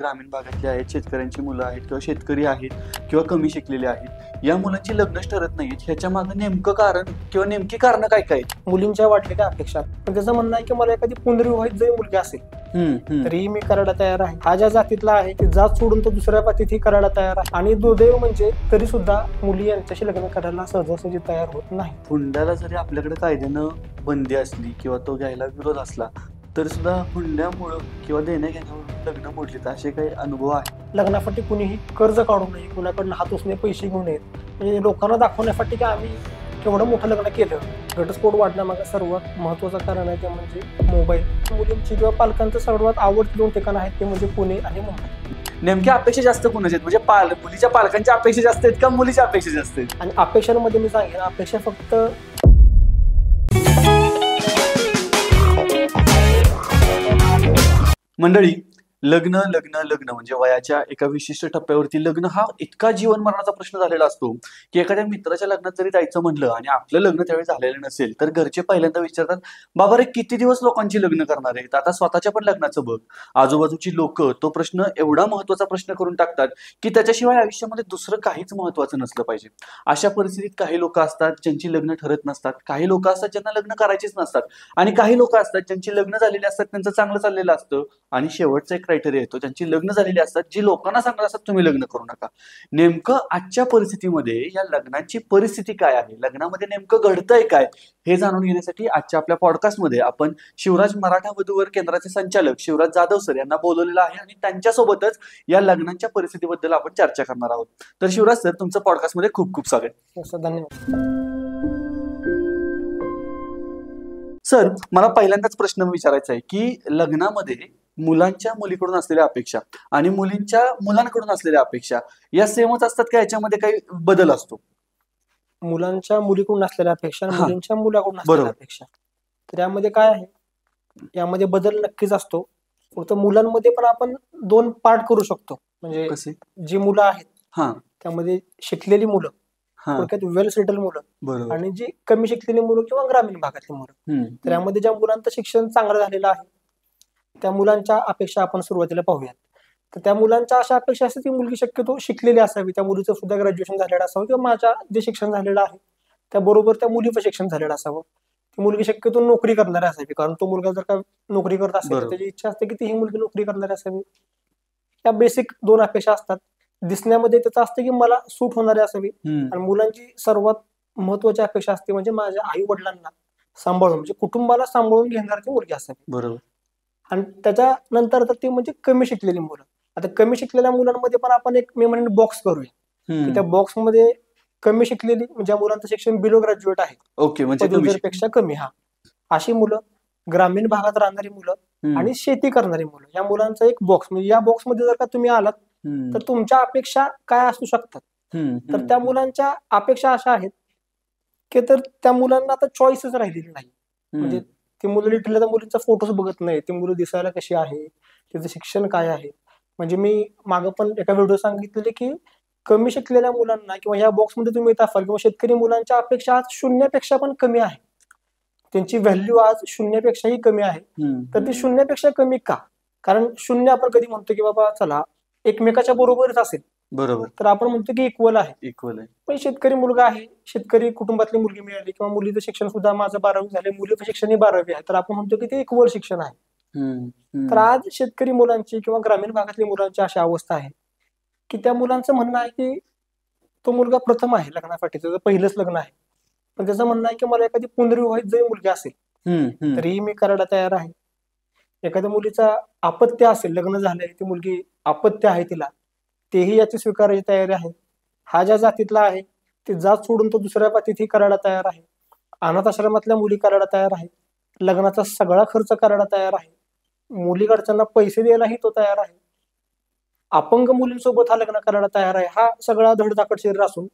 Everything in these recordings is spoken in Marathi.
ग्रामीण भागातले आहेत, शेतकऱ्यांची मुलं आहेत किंवा शेतकरी आहेत किंवा कमी शिकलेले आहेत, या मुलांची लग्नच ठरत नाहीत, ह्याच्या मागे नेमकं कारण किंवा नेमकी कारणं काय काय आहेत? मुलींच्या वाढलेल्या अपेक्षा, पण त्याचं म्हणणं आहे की मला एखादी पुनर्विवाहित जरी मुलगी असेल तरीही मी करायला तयार आहे. हा ज्या जातीतला आहे ती जात सोडून तो दुसऱ्या जातीतही करायला तयार आहे. आणि दुर्दैव म्हणजे तरी सुद्धा मुली यांच्याशी लग्न करायला सहजासहजी तयार होत नाही. हुंड्याला जरी आपल्याकडे कायद्यानं बंदी असली किंवा तो घ्यायला विरोध असला तरी सुद्धा हुंड्यामुळं किंवा देण्या घेण्यामुळे लग्न मोडलीत असे काही अनुभव आहे? लग्नासाठी कुणीही कर्ज काढू नये, कुणाकडनं हात उसने पैसे घेऊ नयेत, म्हणजे लोकांना दाखवण्यासाठी की आम्ही केवढं मोठं लग्न केलं. घटस्फोट वाढण्यामागे सर्वात महत्वाचं कारण आहे ते म्हणजे मोबाईल. मुलींची किंवा पालकांचं सर्वात आवडती 2 ठिकाणं आहेत ते म्हणजे पुणे आणि मुंबई. नेमक्या अपेक्षा जास्त कोणाच्या आहेत? म्हणजे मुलीच्या पालकांच्या अपेक्षा जास्त आहेत का मुलीच्या अपेक्षा जास्त आहेत? आणि अपेक्षांमध्ये मी सांगेन, अपेक्षा फक्त मंडळी, लग्न लग्न लग्न म्हणजे वयाच्या एका विशिष्ट टप्प्यावरती लग्न हा इतका जीवन मरणाचा प्रश्न झालेला असतो की एखाद्या मित्राच्या लग्नात जरी जायचं म्हणलं आणि आपलं लग्न त्यावेळी झालेलं नसेल तर घरचे पहिल्यांदा विचारतात, बाबा रे किती दिवस लोकांची लग्न करणार आहेत, आता स्वतःच्या पण लग्नाचं बघ. आजूबाजूची लोक तो प्रश्न एवढा महत्वाचा प्रश्न करून टाकतात की त्याच्याशिवाय आयुष्यामध्ये दुसरं काहीच महत्वाचं नसलं पाहिजे. अशा परिस्थितीत काही लोक असतात ज्यांची लग्न ठरत नसतात, काही लोक असतात ज्यांना लग्न करायचीच नसतात, आणि काही लोक असतात ज्यांची लग्न झालेली असतात, त्यांचं चांगलं चाललेलं असतं, आणि शेवटचा एक क्रायटेरिया येतो ज्यांची लग्न झालेली असतात, जी लोकांना सांगत असतात तुम्ही लग्न करू नका. नेमकं आजच्या परिस्थितीमध्ये या लग्नाची परिस्थिती काय आहे, लग्नामध्ये नेमकं घडतंय काय, हे जाणून घेण्यासाठी आजच्या आपल्या पॉडकास्टमध्ये आपण शिवराज मराठा वधूवर केंद्राचे संचालक शिवराज जाधव सर यांना बोलवलेलं आहे आणि त्यांच्यासोबतच या लग्नाच्या परिस्थितीबद्दल आपण चर्चा करणार आहोत. तर शिवराज सर, तुमचं पॉडकास्टमध्ये खूप खूप स्वागत. धन्यवाद. सर, मला पहिल्यांदाच प्रश्न विचारायचा आहे की लग्नामध्ये मुलांच्या मुलीकडून असलेल्या अपेक्षा आणि मुलींच्या मुलांकडून असलेल्या अपेक्षा या सेमच असतात का याच्यामध्ये काही बदल असतो? मुलांच्या मुलीकडून असलेल्या अपेक्षा आणि मुलींच्या मुलाकडून असलेल्या अपेक्षा, तर यामध्ये काय आहे, यामध्ये बदल नक्कीच असतो. फक्त मुलांमध्ये पण आपण 2 पार्ट करू शकतो. म्हणजे जी मुलं आहेत त्यामध्ये शिकलेली मुलं, थोडक्यात वेल सेटल मुलं, आणि जी कमी शिकलेली मुलं किंवा ग्रामीण भागातली मुलं. तर यामध्ये ज्या मुलांचं शिक्षण चांगलं झालेलं आहे त्या मुलांच्या अपेक्षा आपण सुरुवातीला पाहूयात. तर त्या मुलांच्या अशा अपेक्षा असतात की मुलगी शक्यतो शिकलेली असावी, त्या मुलीचं सुद्धा ग्रॅज्युएशन झालेलं असावं किंवा माझ्या जे शिक्षण झालेलं आहे त्याबरोबर त्या मुलीचं शिक्षण झालेलं असावं. ती मुलगी शक्यतो नोकरी करणारी असावी, कारण तो मुलगा जर का नोकरी करत असेल तर त्याची इच्छा असते की ती ही मुलगी नोकरी करणारी असावी. या बेसिक 2 अपेक्षा असतात. दिसण्यामध्ये त्याचं असतं की मला सूट होणारी असावी, आणि मुलांची सर्वात महत्वाची अपेक्षा असते म्हणजे माझ्या आई वडिलांना सांभाळून, म्हणजे कुटुंबाला सांभाळून घेणारी मुलगी असावी. बरोबर. आणि त्याच्यानंतर तर ते म्हणजे कमी शिकलेली मुलं. आता कमी शिकलेल्या मुलांमध्ये पण आपण एक मी म्हणेन बॉक्स करूया की त्या बॉक्समध्ये कमी शिकलेली ज्या मुलांचं शिक्षण बिलो ग्रॅज्युएट आहे, पदवीधरपेक्षा कमी, अशी मुलं, ग्रामीण भागात राहणारी मुलं आणि शेती करणारी मुलं, या मुलांचा एक बॉक्स. म्हणजे या बॉक्समध्ये जर का तुम्ही आलात तर तुमच्या अपेक्षा काय असू शकतात. तर त्या मुलांच्या अपेक्षा अशा आहेत की तर त्या मुलांना आता चॉईसच राहिलेली नाही. म्हणजे ती मुलं लिटरली त्या मुलींचा फोटोच बघत नाही, ती मुलं दिसायला कशी आहे, तिचं शिक्षण काय आहे. म्हणजे मी मागं पण एका व्हिडिओ सांगितलेले की कमी शिकलेल्या मुलांना किंवा या बॉक्समध्ये तुम्ही येत असाल किंवा शेतकरी मुलांच्या अपेक्षा आज 0पेक्षा पण कमी आहे. त्यांची व्हॅल्यू आज 0पेक्षाही कमी आहे. तर ती 0पेक्षा कमी का? कारण 0 आपण कधी म्हणतो की बाबा चला एकमेकाच्या बरोबरच असेल, बरोबर, तर आपण म्हणतो की इक्वल आहे. पण शेतकरी मुलगा आहे, शेतकरी कुटुंबातली मुलगी मिळाली किंवा मुलीचं शिक्षण सुद्धा माझं 12वी झाले, मुलीचं शिक्षणही 12वी आहे, तर आपण म्हणतो की ते इक्वल शिक्षण आहे. तर आज शेतकरी मुलांची किंवा ग्रामीण भागातल्या मुलांची अशी अवस्था आहे की त्या मुलांचं म्हणणं आहे की तो मुलगा प्रथम आहे लग्नासाठी, त्याचं पहिलंच लग्न आहे, पण त्याचं म्हणणं आहे की मला एखादी पुनर्विवाहित जरी मुलगी असेल तरीही मी करायला तयार आहे. एखाद्या मुलीचा अपत्य असेल, लग्न झालंय, ती मुलगी अपत्य आहे तिला, तेही याची स्वीकारायची तयारी आहे. हा ज्या जातीतला आहे ती जात सोडून तो दुसऱ्या जातीतही करायला तयार आहे. अनाथ आश्रमातल्या मुली करायला तयार आहे. लग्नाचा सगळा खर्च करायला तयार आहे. मुलीकडच्यांना पैसे द्यायलाही तो तयार आहे. अपंग मुलींसोबत हा लग्न करायला तयार आहे. हा सगळा धडधाकट शरीर असून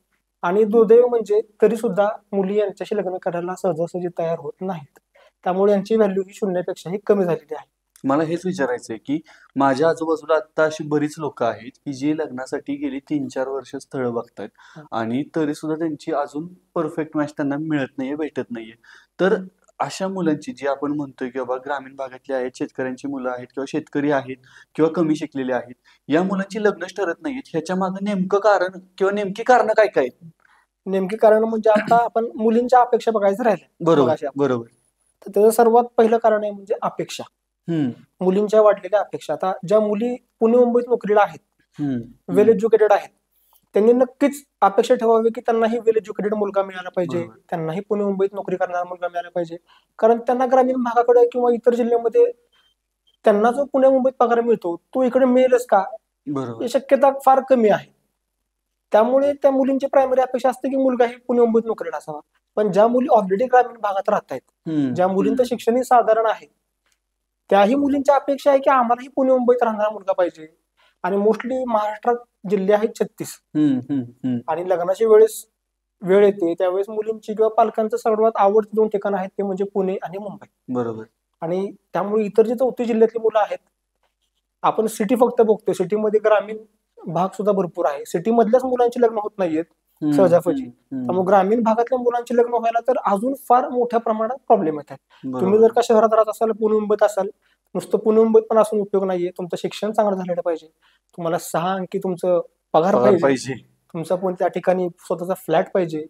आणि दुर्दैव म्हणजे तरी सुद्धा मुली यांच्याशी लग्न करायला सहजासहजी तयार होत नाहीत. त्यामुळे यांची व्हॅल्यू ही 0पेक्षाही कमी झालेली आहे. मला हेच विचारायचंय की माझ्या आजूबाजूला आता अशी बरीच लोक आहेत की जी लग्नासाठी गेली 3-4 वर्ष स्थळ बघतायत आणि तरी सुद्धा त्यांची अजून परफेक्ट मॅच त्यांना मिळत नाहीये, भेटत नाहीये. तर अशा मुलांची जी आपण म्हणतोय की बाबा ग्रामीण भागातली आहेत, शेतकऱ्यांची मुलं आहेत किंवा शेतकरी आहेत किंवा कमी शिकलेले आहेत, या मुलांची लग्नच ठरत नाहीत, ह्याच्या मागे नेमकं कारण किंवा नेमकी कारणं काय काय आहेत? नेमकी कारण म्हणजे आता आपण मुलींच्या अपेक्षा बघायचं राहिल्या बरोबर मगाशी आपण. बरोबर. तर त्याचं सर्वात पहिलं कारण आहे म्हणजे अपेक्षा, हम्म मुलींच्या वाढलेल्या अपेक्षा. आता ज्या मुली पुणे मुंबईत नोकरीला आहेत, वेल एज्युकेटेड आहेत, त्यांनी नक्कीच अपेक्षा ठेवावी की त्यांनाही वेल एज्युकेटेड मुलगा मिळाला पाहिजे, बरोबर. त्यांनाही पुणे मुंबईत नोकरी करणारा मुलगा मिळाला पाहिजे. कारण त्यांना ग्रामीण भागाकडे किंवा इतर जिल्ह्यामध्ये त्यांना जो पुणे मुंबईत पगार मिळतो तो इकडे मिळेलच का, बरोबर. ही शक्यता फार कमी आहे. त्यामुळे त्या मुलींची प्रायमरी अपेक्षा असते की मुलगा हे पुणे मुंबईत नोकरीला असावा. पण ज्या मुली ऑलरेडी ग्रामीण भागात राहत आहेत, ज्या मुलींचं शिक्षणही साधारण आहे, त्याही मुलींच्या अपेक्षा आहे की आम्हालाही पुणे मुंबईत राहणारा मुलगा पाहिजे. आणि मोस्टली महाराष्ट्रात जिल्हे आहेत 36, आणि लग्नाच्या वेळ येते त्यावेळेस मुलींची किंवा पालकांचं सर्वात आवडती 2 ठिकाणं आहेत ते म्हणजे पुणे आणि मुंबई. बरोबर. आणि त्यामुळे इतर जे 34 जिल्ह्यातली मुलं आहेत, आपण सिटी फक्त बघतोय, सिटीमध्ये ग्रामीण भाग सुद्धा भरपूर आहे, सिटी मधल्याच मुलांची लग्न होत नाहीयेत सहजासहजी. त्यामुळे ग्रामीण भागातल्या मुलांची लग्न व्हायला तर अजून फार मोठ्या प्रमाणात प्रॉब्लेम येत आहेत. तुम्ही जर का शहरात राहत असाल, पुणे मुंबईत असाल, नुसतं पुणे मुंबईत पण असून उपयोग नाहीये. तुमचं शिक्षण चांगलं झालेलं पाहिजे, तुम्हाला 6 अंकी तुमचं पगार पाहिजे, तुमचा पण त्या ठिकाणी स्वतःचा फ्लॅट पाहिजे,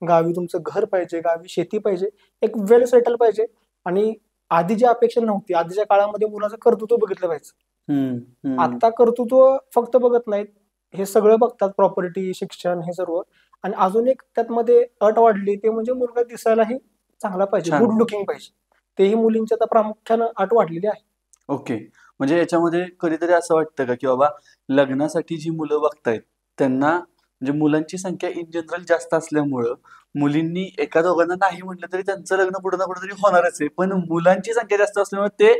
गावी तुमचं घर पाहिजे, गावी शेती पाहिजे, एक वेल सेटल पाहिजे. आणि आधी जी अपेक्षा नव्हती, आधीच्या काळामध्ये मुलाचं कर्तृत्व बघितलं पाहिजे. आता कर्तृत्व फक्त बघत नाहीत, हे सगळं बघतात, प्रॉपर्टी, शिक्षण, हे सर्व. आणि अजून एक त्यामध्ये अट वाढली, ते म्हणजे मुलगा दिसायलाही चांगला पाहिजे, गुड लुकिंग पाहिजे. तेही मुलींची आता प्रामुख्यानं अट वाढलेली आहे. ओके. म्हणजे याच्यामध्ये कधीतरी असं वाटतं का की बाबा लग्नासाठी जी मुलं बघतायत त्यांना म्हणजे मुलांची संख्या इन जनरल जास्त असल्यामुळं मुलींनी एका दोघांना नाही म्हटलं तरी त्यांचं लग्न कुठं ना कुठं तरी होणारच आहे, पण मुलांची संख्या जास्त असल्यामुळे ते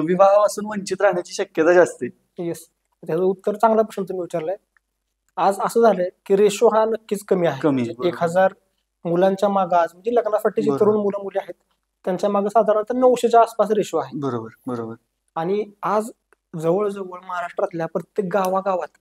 विवाहापासून वंचित राहण्याची शक्यता जास्त आहे. येस, त्याचं उत्तर चांगला प्रश्न तुम्ही विचारलाय. आज असं झालंय की रेशो हा नक्कीच कमी आहे. कमी, म्हणजे बरोबर. 1000 मुलांच्या मागे आज म्हणजे लग्नासाठी जे बरोबर. तरुण मुलं मुली आहेत त्यांच्या मागे साधारणतः 900च्या आसपास रेशो आहे. बरोबर बरोबर. आणि आज जवळजवळ महाराष्ट्रातल्या प्रत्येक गावागावात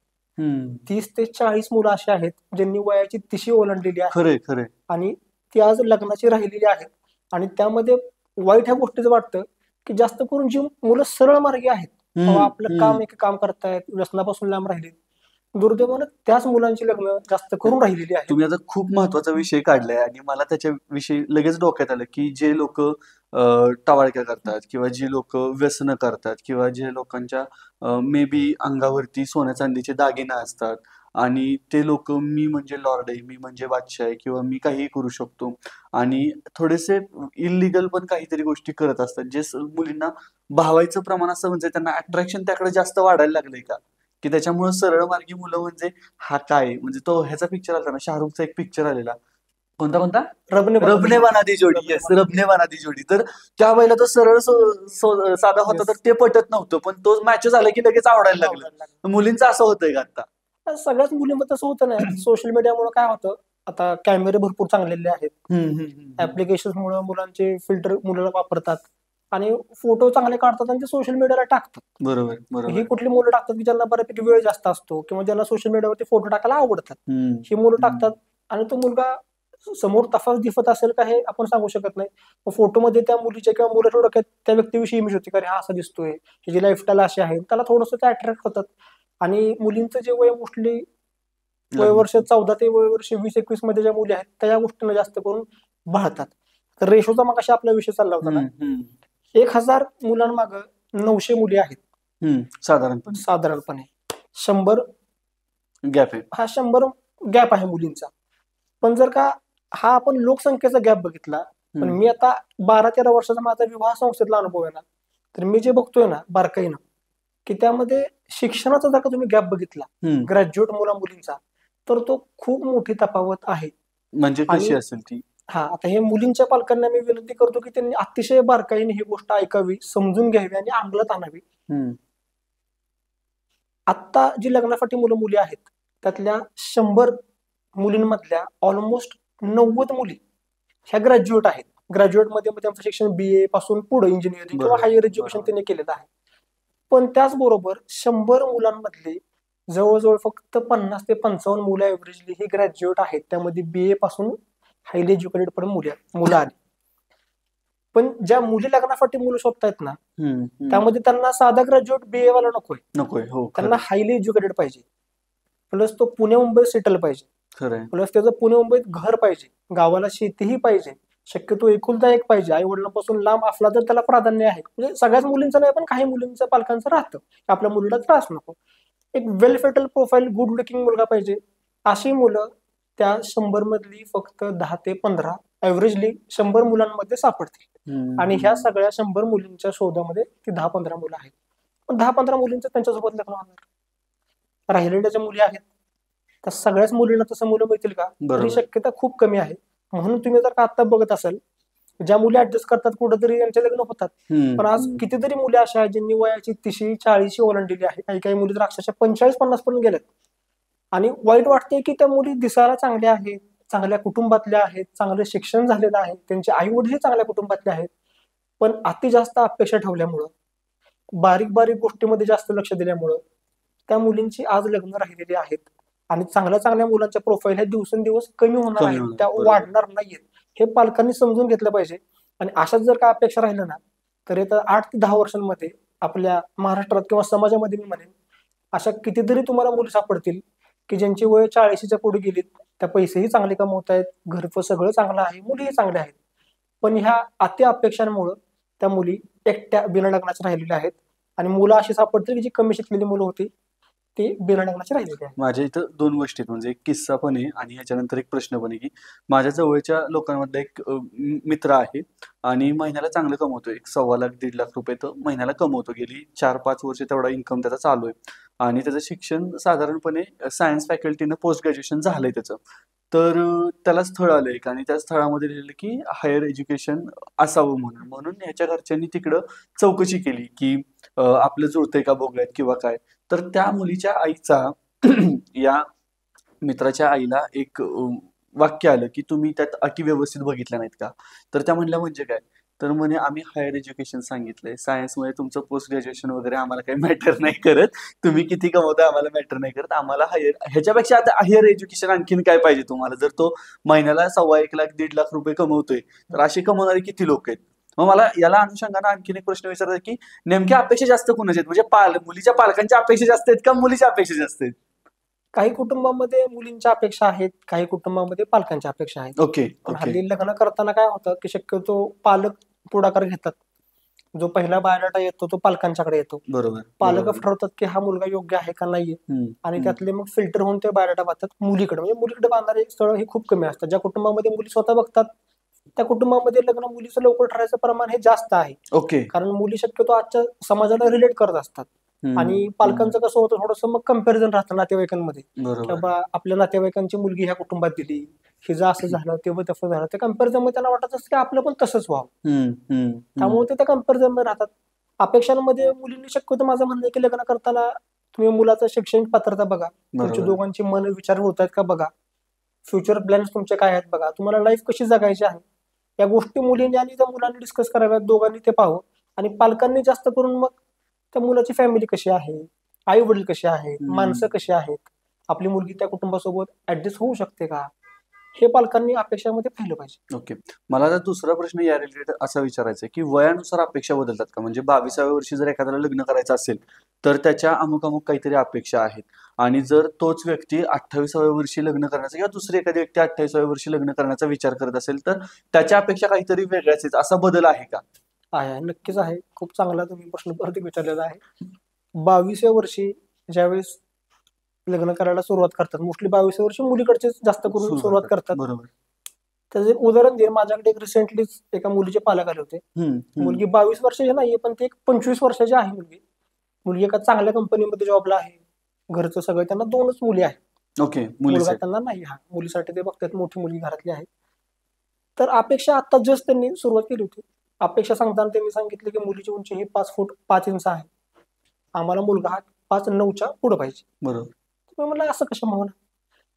30 ते 40 मुलं अशी आहेत ज्यांनी वयाची 30 ओलांडलेली आहे, खरंय खरंय. आणि ती आज लग्नाची राहिलेली आहेत. आणि त्यामध्ये वाईट ह्या गोष्टीचं वाटतं की जास्त करून जी मुलं सरळ मार्गी आहेत, बाबा आपलं काम एक काम करतायत, व्यसनापासून लांब राहिलेत, दुर्दैवानं त्याच मुलांची लग्न जास्त करून राहिलेली आहेत. तुम्ही आता खूप महत्वाचा विषय काढलाय आणि मला त्याच्याविषयी लगेच डोक्यात आलं की जे लोक टवाळक्या करतात किंवा जे लोक व्यसनं करतात किंवा जे लोकांच्या मे बी अंगावरती सोन्या चांदीचे दागिने असतात आणि ते लोक मी म्हणजे लॉर्ड आहे, मी म्हणजे बादशाह आहे किंवा मी काहीही करू शकतो आणि थोडेसे इलिगल पण काहीतरी गोष्टी करत असतात, जे मुलींना भावायचं प्रमाण असं म्हणजे त्यांना अट्रॅक्शन त्याकडे जास्त वाढायला लागलंय का की त्याच्यामुळे सरळ मार्गी मुलं म्हणजे हा काय म्हणजे तो ह्याचा पिक्चर आला ना, शाहरुखचा एक पिक्चर आलेला, कोणता रबने रबने बना दी जोडी. येस, रबने बना दी जोडी. तर त्या वेळेला तो सरळ साधा होता तर ते पटत नव्हतं, पण तो मॅच झाला की लगेच आवडायला लागलं. मुलींचं असं होतंय का आता? सगळ्याच मुलींमध्ये तसं होतं ना. सोशल मीडियामुळे काय होतं, आता कॅमेरे भरपूर चांगलेले आहेत, ऍप्लिकेशन मुळे मुलांचे फिल्टर मुलं वापरतात आणि फोटो चांगले काढतात आणि ते सोशल मीडियाला टाकतात. बरोबर बरोबर. ही कुठली मुलं टाकतात की ज्यांना बऱ्यापैकी वेळ जास्त असतो किंवा ज्यांना सोशल मीडियावरती फोटो टाकायला आवडतात, ही मुलं टाकतात. आणि तो मुलगा समोर तसाच दिसत असेल का हे आपण सांगू शकत नाही. फोटोमध्ये त्या मुलीच्या किंवा मुलाच्या डोक्यात त्या व्यक्तीविषयी इमेज होती, का हा असा दिसतोय, ह्याची लाईफस्टाईल अशी आहे, त्याला थोडंसं ते अट्रॅक्ट होतात. आणि मुलींचं जे वय मोस्टली वय वर्ष 14 ते वय वर्ष 20-21 मध्ये ज्या मुली आहेत त्या या गोष्टींना जास्त करून भाळतात. तर रेशोचा मग अशा आपला विषय चालला होता ना, 1000 मुलांमाग 900 मुली आहेत साधारणपणे 100 गॅप आहे. हा 100 गॅप आहे मुलींचा. पण जर का हा आपण लोकसंख्येचा गॅप बघितला, पण मी आता 12-13 वर्षाचा माझा विवाह संस्थेतला अनुभव आहे ना, तर मी जे बघतोय ना बारकाईनं की त्यामध्ये शिक्षणाचा जर का तुम्ही गॅप बघितला ग्रॅज्युएट मुला मुलींचा, तर तो खूप मोठी तफावत आहे. म्हणजे कशी असेल ती? हा, आता हे मुलींच्या पालकांना मी विनंती करतो की त्यांनी अतिशय बारकाईने ही गोष्ट ऐकावी, समजून घ्यावी आणि अंमलात आणावी. आता जी लग्नासाठी मुलं मुली आहेत त्यातल्या 100 मुलींमधल्या ऑलमोस्ट 90 मुली ह्या ग्रॅज्युएट आहेत. ग्रॅज्युएटमध्ये त्यांचं शिक्षण BA पासून पुढे इंजिनिअरिंग किंवा हायर एज्युकेशन त्यांनी केलेलं आहे. पण त्याचबरोबर 100 मुलांमधले जवळजवळ फक्त 50 ते 55 मुलं एव्हरेजली ही ग्रॅज्युएट आहेत. त्यामध्ये BA पासून हायली एज्युकेटेड पर्यंत मुलं आली. पण ज्या मुली लग्नासाठी मुलं शोधतायत ना, त्यामध्ये त्यांना साधा ग्रॅज्युएट BA वाला नकोय. हो, त्यांना हायली एज्युकेटेड पाहिजे, प्लस तो पुणे मुंबईत सेटल पाहिजे, खरंय. प्लस त्याचं पुणे मुंबईत घर पाहिजे, गावाला शेतीही पाहिजे, शक्यतो एकुलता एक पाहिजे, आई वडिलांपासून लांब असला तर त्याला प्राधान्य आहे. म्हणजे सगळ्याच मुलींचं नाही, पण काही मुलींचं पालकांचं राहतं आपल्या मुलीला त्रास नको. एक वेल सेटल प्रोफाईल, गुड लुकिंग मुलगा पाहिजे. अशी मुलं त्या 100 मधली फक्त 10 ते 15 एव्हरेजली 100 मुलांमध्ये सापडतील. आणि ह्या सगळ्या 100 मुलींच्या शोधामध्ये ती 10-15 मुलं आहेत. पण 10-15 मुलींचं त्यांच्यासोबत लग्न होणार. राहिलेल्या ज्या मुली आहेत त्या सगळ्याच मुलींना तसं मुलं मिळतील का, ही शक्यता खूप कमी आहे. म्हणून तुम्ही जर का आता बघत असाल, ज्या मुली ऍडजस्ट करतात कुठेतरी यांचे लग्न होतात. पण आज कितीतरी मुली अशा आहेत ज्यांनी वयाची 30-40 ओलांडलेली आहे. काही काही मुली तर अक्षरशः 45-50 पर्यंत गेल्यात. आणि वाईट वाटतंय की त्या मुली दिसायला चांगल्या आहेत, चांगल्या कुटुंबातल्या आहेत, चांगलं शिक्षण झालेलं आहे, त्यांचे आई वडील चांगल्या कुटुंबातले आहेत, पण अति जास्त अपेक्षा ठेवल्यामुळं, बारीक बारीक गोष्टीमध्ये जास्त लक्ष दिल्यामुळं त्या मुलींची आज लग्न राहिलेली आहेत. आणि चांगल्या चांगल्या मुलांच्या प्रोफाईल ह्या दिवसेंदिवस कमी होणार आहेत, त्या वाढणार नाहीयेत. हे पालकांनी समजून घेतलं पाहिजे. आणि अशाच जर का अपेक्षा राहिल्या ना, तर येत्या 8 ते 10 वर्षांमध्ये आपल्या महाराष्ट्रात किंवा समाजामध्ये मी म्हणेन अशा कितीतरी तुम्हाला मुली सापडतील की ज्यांची वय 40च्या पुढे गेलीत, त्या पैसेही चांगले कमवत आहेत, घरचं सगळं चांगलं आहे, मुलीही चांगल्या आहेत. पण ह्या अति अपेक्षांमुळं त्या मुली एकट्या बिना लग्नाच्या राहिलेल्या आहेत. आणि मुलं अशी सापडतील की जी कमी शिकलेली मुलं होती ती बिना लग्नाची राहिलेली आहे. माझ्या इथं 2 गोष्टी आहेत, म्हणजे एक किस्सा पण आहे आणि ह्याच्यानंतर एक प्रश्न पण आहे की माझ्या जवळच्या लोकांमधला एक मित्र आहे आणि महिन्याला चांगलं कमवतो. 1.25 लाख 1.5 लाख रुपये तो महिन्याला कमवतो. गेली 4-5 वर्ष तेवढा इन्कम त्याचा चालू आहे आणि त्याचं शिक्षण साधारणपणे सायन्स फॅकल्टीनं पोस्ट ग्रॅज्युएशन झालंय त्याचं. तर त्याला स्थळ आलं एक आणि त्या स्थळामध्ये लिहिलं की हायर एज्युकेशन असावं म्हणून ह्याच्या घरच्यांनी तिकडं चौकशी केली की आपलं जुळतंय का बघूयात किंवा काय. तर त्या मुलीच्या आईचा या मित्राच्या आईला एक वाक्य आलं की तुम्ही त्यात अटी व्यवस्थित बघितल्या नाहीत का. तर त्या म्हणल्या म्हणजे काय, तर म्हणे आम्ही हायर एज्युकेशन सांगितलंय, सायन्समध्ये तुमचं पोस्ट ग्रॅज्युएशन वगैरे आम्हाला काही मॅटर नाही करत, तुम्ही किती कमवताय आम्हाला मॅटर नाही करत, आम्हाला ह्याच्यापेक्षा आता हायर एज्युकेशन आणखीन काय पाहिजे तुम्हाला. जर तो महिन्याला 1.25 लाख 1.5 लाख रुपये कमवतोय तर असे कमवणारे किती लोक आहेत. मग मला याला अनुषंगाने आणखीन एक प्रश्न विचारायचा की नेमक्या अपेक्षा जास्त कोणाच्या आहेत, म्हणजे मुलीच्या पालकांच्या अपेक्षा जास्त आहेत का मुलीच्या अपेक्षा जास्त आहेत. काही कुटुंबामध्ये मुलींच्या अपेक्षा आहेत, काही कुटुंबामध्ये पालकांच्या अपेक्षा आहेत. ओके. पण हल्ली लग्न करताना काय होतं की शक्यतो पालक पुढाकार घेतात. जो पहिला बायोडाटा येतो तो पालकांच्याकडे येतो. बरोबर. पालक ठरवतात की हा मुलगा योग्य आहे का नाहीये आणि त्यातले मग फिल्टर होऊन ते बायोडाटा बघतात मुलीकडे. म्हणजे मुलीकडे बांधणारे स्थळ हे खूप कमी असतात. ज्या कुटुंबामध्ये मुली स्वतः बघतात त्या कुटुंबामध्ये लग्न मुलीचं लवकर ठरायचं प्रमाण हे जास्त आहे. ओके. कारण मुली शक्यतो आजच्या समाजाला रिलेट करत असतात. आणि पालकांचं कसं होतं थोडंसं मग कंपॅरिझन राहतं नातेवाईकांमध्ये, बाबा आपल्या नातेवाईकांची मुलगी ह्या कुटुंबात दिली, हिचं असं झालं तेव्हा तसं झालं. त्या कंपॅरिझन मध्ये त्यांना वाटत असतं की आपलं पण तसंच व्हावं. त्यामुळे ते त्या कंपॅरिझन मध्ये राहतात. अपेक्षांमध्ये मुलींनी शक्यतो माझं म्हणणं आहे की लग्न करताना तुम्ही मुलाचं शैक्षणिक पात्रता बघा, तुमच्या दोघांची मन विचार होत आहेत का बघा, फ्युचर प्लॅन्स तुमचे काय आहेत बघा, तुम्हाला लाईफ कशी जगायची आहे या गोष्टी मुलींनी आणि त्या मुलांनी डिस्कस कराव्यात, दोघांनी ते पाहावं. आणि पालकांनी जास्त करून मग त्या मुलाची फॅमिली कशी आहे, आई वडील कसे आहेत, माणसं कशी आहेत, आपली मुलगी त्या कुटुंबासोबत ऍडजस्ट होऊ शकते का, हे पालकांनी अपेक्षामध्ये पाहिलं पाहिजे. ओके. मला आता दुसरा प्रश्न या रिलेटेड असा विचारायचा आहे की वयानुसार अपेक्षा बदलतात का, म्हणजे 22व्या वर्षी जर एखाद्याला लग्न करायचं असेल तर त्याच्या अमुक अमुक काहीतरी अपेक्षा आहेत आणि जर तोच व्यक्ती 28व्या वर्षी लग्न करण्याचा किंवा दुसरी एखादी व्यक्ती 28व्या वर्षी लग्न करण्याचा विचार करत असेल तर त्याच्या अपेक्षा काहीतरी वेगळ्याच आहेत, असा बदल आहे का. आहे, नक्कीच आहे. खूप चांगला तुम्ही प्रश्न परत विचारलेला आहे. 22व्या वर्षी ज्यावेळेस लग्न करायला सुरुवात करतात, मोस्टली 22व्या वर्षी मुलीकडचे जास्त करून सुरुवात करतात. बरोबर. त्याचं एक उदाहरण दे, माझ्याकडे एक रिसेंटलीच एका मुलीचे पालक आले होते. मुलगी 22 वर्षाची नाहीये पण ती एक 25 वर्षाची आहे मुलगी. मुलगी एका चांगल्या कंपनीमध्ये जॉबला आहे, घरचं सगळं, त्यांना 2च मुली आहेत. ओके. मुलगा त्यांना नाही. हा मुलीसाठी ते बघतात, मोठी मुलगी घरातली आहे. तर अपेक्षा आता जस्ट त्यांनी सुरुवात केली होती. अपेक्षा सांगताना त्यांनी सांगितले की मुलीची उंची ही 5 फूट 5 इंच आहे, आम्हाला मुलगा हा 5'9'च्या पुढे पाहिजे. बरोबर. मी म्हणलं असं कसं म्हणा,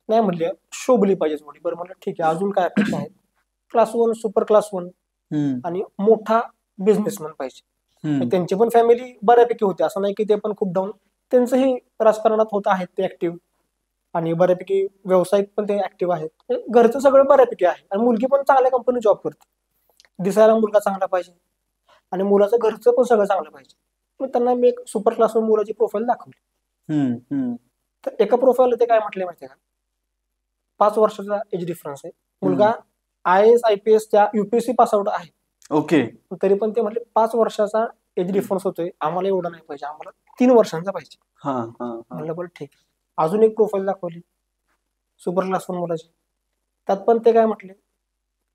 नाही म्हणले शोभली पाहिजे मुली. बरं म्हणलं ठीक आहे, अजून काय अपेक्षा आहेत. क्लास 1 सुपर क्लास 1 आणि मोठा बिझनेसमॅन पाहिजे. त्यांची पण फॅमिली बऱ्यापैकी होती, असं नाही की ते पण खूप डाऊन, त्यांचंही राजकारणात होत आहेत ते ऍक्टिव्ह आणि बऱ्यापैकी व्यवसायात पण ते ऍक्टिव्ह आहेत. घरचं सगळं बऱ्यापैकी आहे आणि मुलगी पण चांगल्या कंपनी जॉब करते. दिसायला मुलगा चांगला पाहिजे आणि मुलाचं घरचं पण सगळं चांगलं पाहिजे. मग त्यांना मी एक सुपर क्लासवर मुलाची प्रोफाईल दाखवली. तर एका प्रोफाईल ते काय म्हटले माहितीये का, 5 वर्षाचा एज डिफरन्स आहे, मुलगा IAS IPS त्या UPSC पासआउट आहे. ओके. तरी पण ते म्हटले 5 वर्षाचा एज डिफरन्स होतोय, आम्हाला एवढा नाही पाहिजे, आम्हाला 3 वर्षांचा पाहिजे. म्हणलं बरं ठीक आहे. अजून एक प्रोफाईल दाखवली सुपर क्लासवर मुलाची. त्यात पण ते काय म्हटले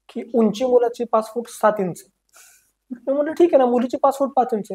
की उंची मुलाची 5 फूट 7 इंच. मी म्हणलं ठीक आहे ना, मुलीची 5 फूट 5 इंच,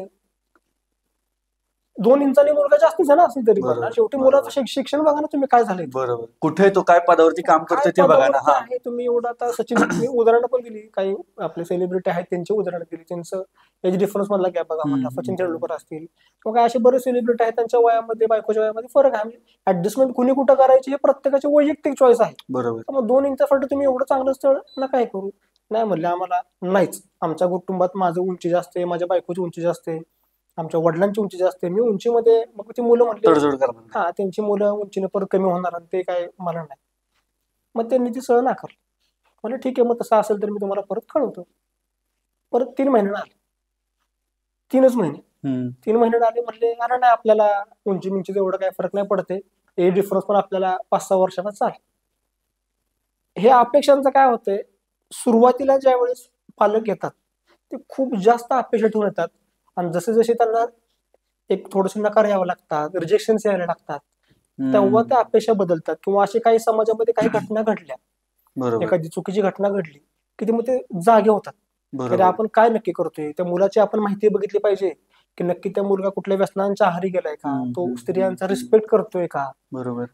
2 इंचांनी मुलगा जास्तीच आहे ना असेल तरी पण. शेवटी मुलाचं शिक्षण बघा ना तुम्ही काय झालंय, बरोबर, कुठे तो काय पदावरती काम करतोय ते बघा ना. आहे तुम्ही एवढं आता सचिन तुम्ही उदाहरणं पण दिली, काही आपले सेलिब्रिटी आहेत त्यांची उदाहरणं दिली, त्यांचं एज डिफरन्स मधला गॅप बघा म्हटलं. सचिन तेंडुलकर असतील किंवा काय असे बरेच सेलिब्रिटी आहेत, त्यांच्या वयामध्ये बायकोच्या वयामध्ये फरक आहे. ऍडजस्टमेंट कुणी कुठं करायची हे प्रत्येकाची वैयक्तिक चॉईस आहे. बरोबर. मग 2 इंचासाठी तुम्ही एवढं चांगलं स्थळ ना काय करू. नाही म्हणलं आम्हाला नाहीच, आमच्या कुटुंबात माझं उंची जास्त आहे, माझ्या बायकोची उंची जास्त आहे, आमच्या वडिलांची उंची जास्त आहे, मी उंचीमध्ये. मग ती मुलं म्हटली त्यांची मुलं उंचीने परत कमी होणार आणि ते काय मला नाही. मग त्यांनी ती सह नाकारली. म्हणजे ठीक आहे, मग तसं असेल तर मी तुम्हाला परत कळवतो. परत 3 महिने आले, 3च महिने 3 महिने आले. म्हणले अरे नाही, आपल्याला उंची एवढं काय फरक नाही पडते, एज डिफरन्स पण आपल्याला 5-6 वर्षांना चालेल. हे अपेक्षांचं काय होतंय, सुरुवातीला ज्या वेळेस पालक येतात ते खूप जास्त अपेक्षा ठेवून येतात आणि जसे जसे त्यांना एक थोडस नकार यावं लागतात, रिजेक्शन यायला लागतात, तेव्हा त्या अपेक्षा बदलतात. किंवा असे काही समाजामध्ये काही घटना घडल्या, एखादी चुकीची घटना घडली की ते मग ते जागे होतात. तर आपण काय नक्की करतोय, त्या मुलाची आपण माहिती बघितली पाहिजे की नक्की त्या मुलगा कुठल्या व्यसनांच्या आहारी गेलाय का, तो स्त्रियांचा रिस्पेक्ट करतोय का, बरोबर,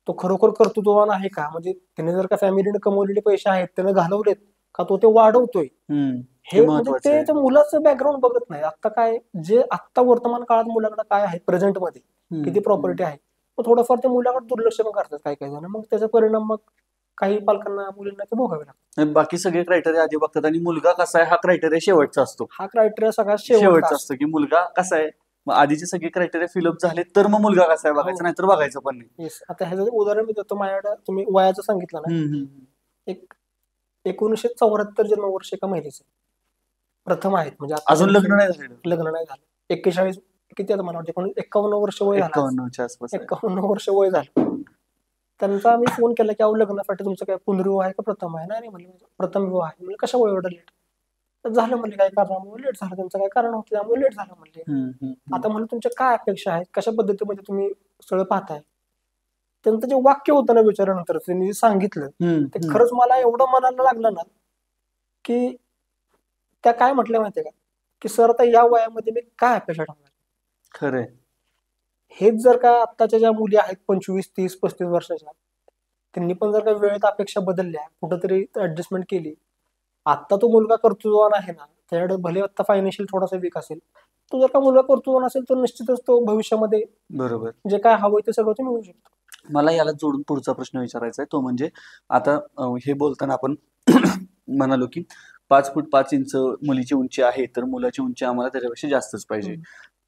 तो खरोखर कर्तृत्ववान आहे का, म्हणजे त्याने जर का फॅमिलीने कमवलेले पैसे आहेत त्याने घालवलेत का, तो ते वाढवतोय, हे म्हणजे ते त्या मुलाचं बॅकग्राऊंड बघत नाही. आता काय जे आता वर्तमान काळात मुलाकडे काय आहे, प्रेझेंट मध्ये किती प्रॉपर्टी आहे, मग थोडंफार त्या मुलाकडे दुर्लक्ष पण करतात काही काही जण. मग त्याचा परिणाम मग काही पालकांना मुलींना ते भोगावे लागतात. बाकी सगळे क्रायटेरिया आधी बघतात आणि मुलगा कसा आहे हा क्रायटेरिया शेवटचा असतो. हा क्रायटेरिया सगळ्यात शेवटचा असतो की मुलगा कसा आहे. मग आधीचे सगळे क्रायटेरिया फिलअप झाले तर मग मुलगा कसा आहे बघायचं, नाहीतर बघायचं पण नाही. आता ह्याचं उदाहरण मी देतो. माझ्याकडे तुम्ही वयाचं सांगितलं ना, एक 1974 जन्मवर्ष एका महिलेचं प्रथम आहेत, म्हणजे अजून लग्न नाही झालं. 41 किती आता मला वाटतं 51 वर्ष वय झालं, 51 वर्ष वय झालं. त्यांचा मी फोन केला की अहो लग्नासाठी तुमचं काय पुनर्विवाह आहे का प्रथम आहे. नाही म्हणले प्रथम विवाह आहे. म्हणजे कशा वय एवढं लेट झालं, म्हणले काय कारणामुळे लेट झालं, त्यांचं काय कारण होतं त्यामुळे लेट झालं म्हणले. आता म्हणलं तुमच्या काय अपेक्षा आहेत, कशा पद्धतीमध्ये तुम्ही स्थळ पाहताय. त्यांचं जे वाक्य होतं ना विचारानंतर त्यांनी जे सांगितलं ते खरंच मला एवढं मनाला लागलं ना की त्या काय म्हटल्या माहितीये का की सर आता या वयामध्ये मी काय अपेक्षा ठेवणार. खरंय, हेच जर का आत्ताच्या ज्या मुली आहेत 25, 30, 35 वर्षाच्या, त्यांनी पण जर का वेळेत अपेक्षा बदलल्या, कुठंतरी ऍडजस्टमेंट केली. आता तो मुलगा कर्तृत्ववान आहे ना, त्याच्याकडे भले आता फायनान्शियल थोडासा वीक असेल, तो जर का मुलगा कर्तृत्ववान असेल तर निश्चितच तो भविष्यामध्ये बरोबर जे काय हवंय ते सगळं तुम्ही मिळू शकतो. मला याला जोडून पुढचा प्रश्न विचारायचा आहे, तो म्हणजे आता हे बोलताना आपण म्हणालो की 5 फूट 5 इंच मुलीची उंची आहे तर मुलाची उंची आम्हाला त्याच्यापेक्षा जास्तच पाहिजे.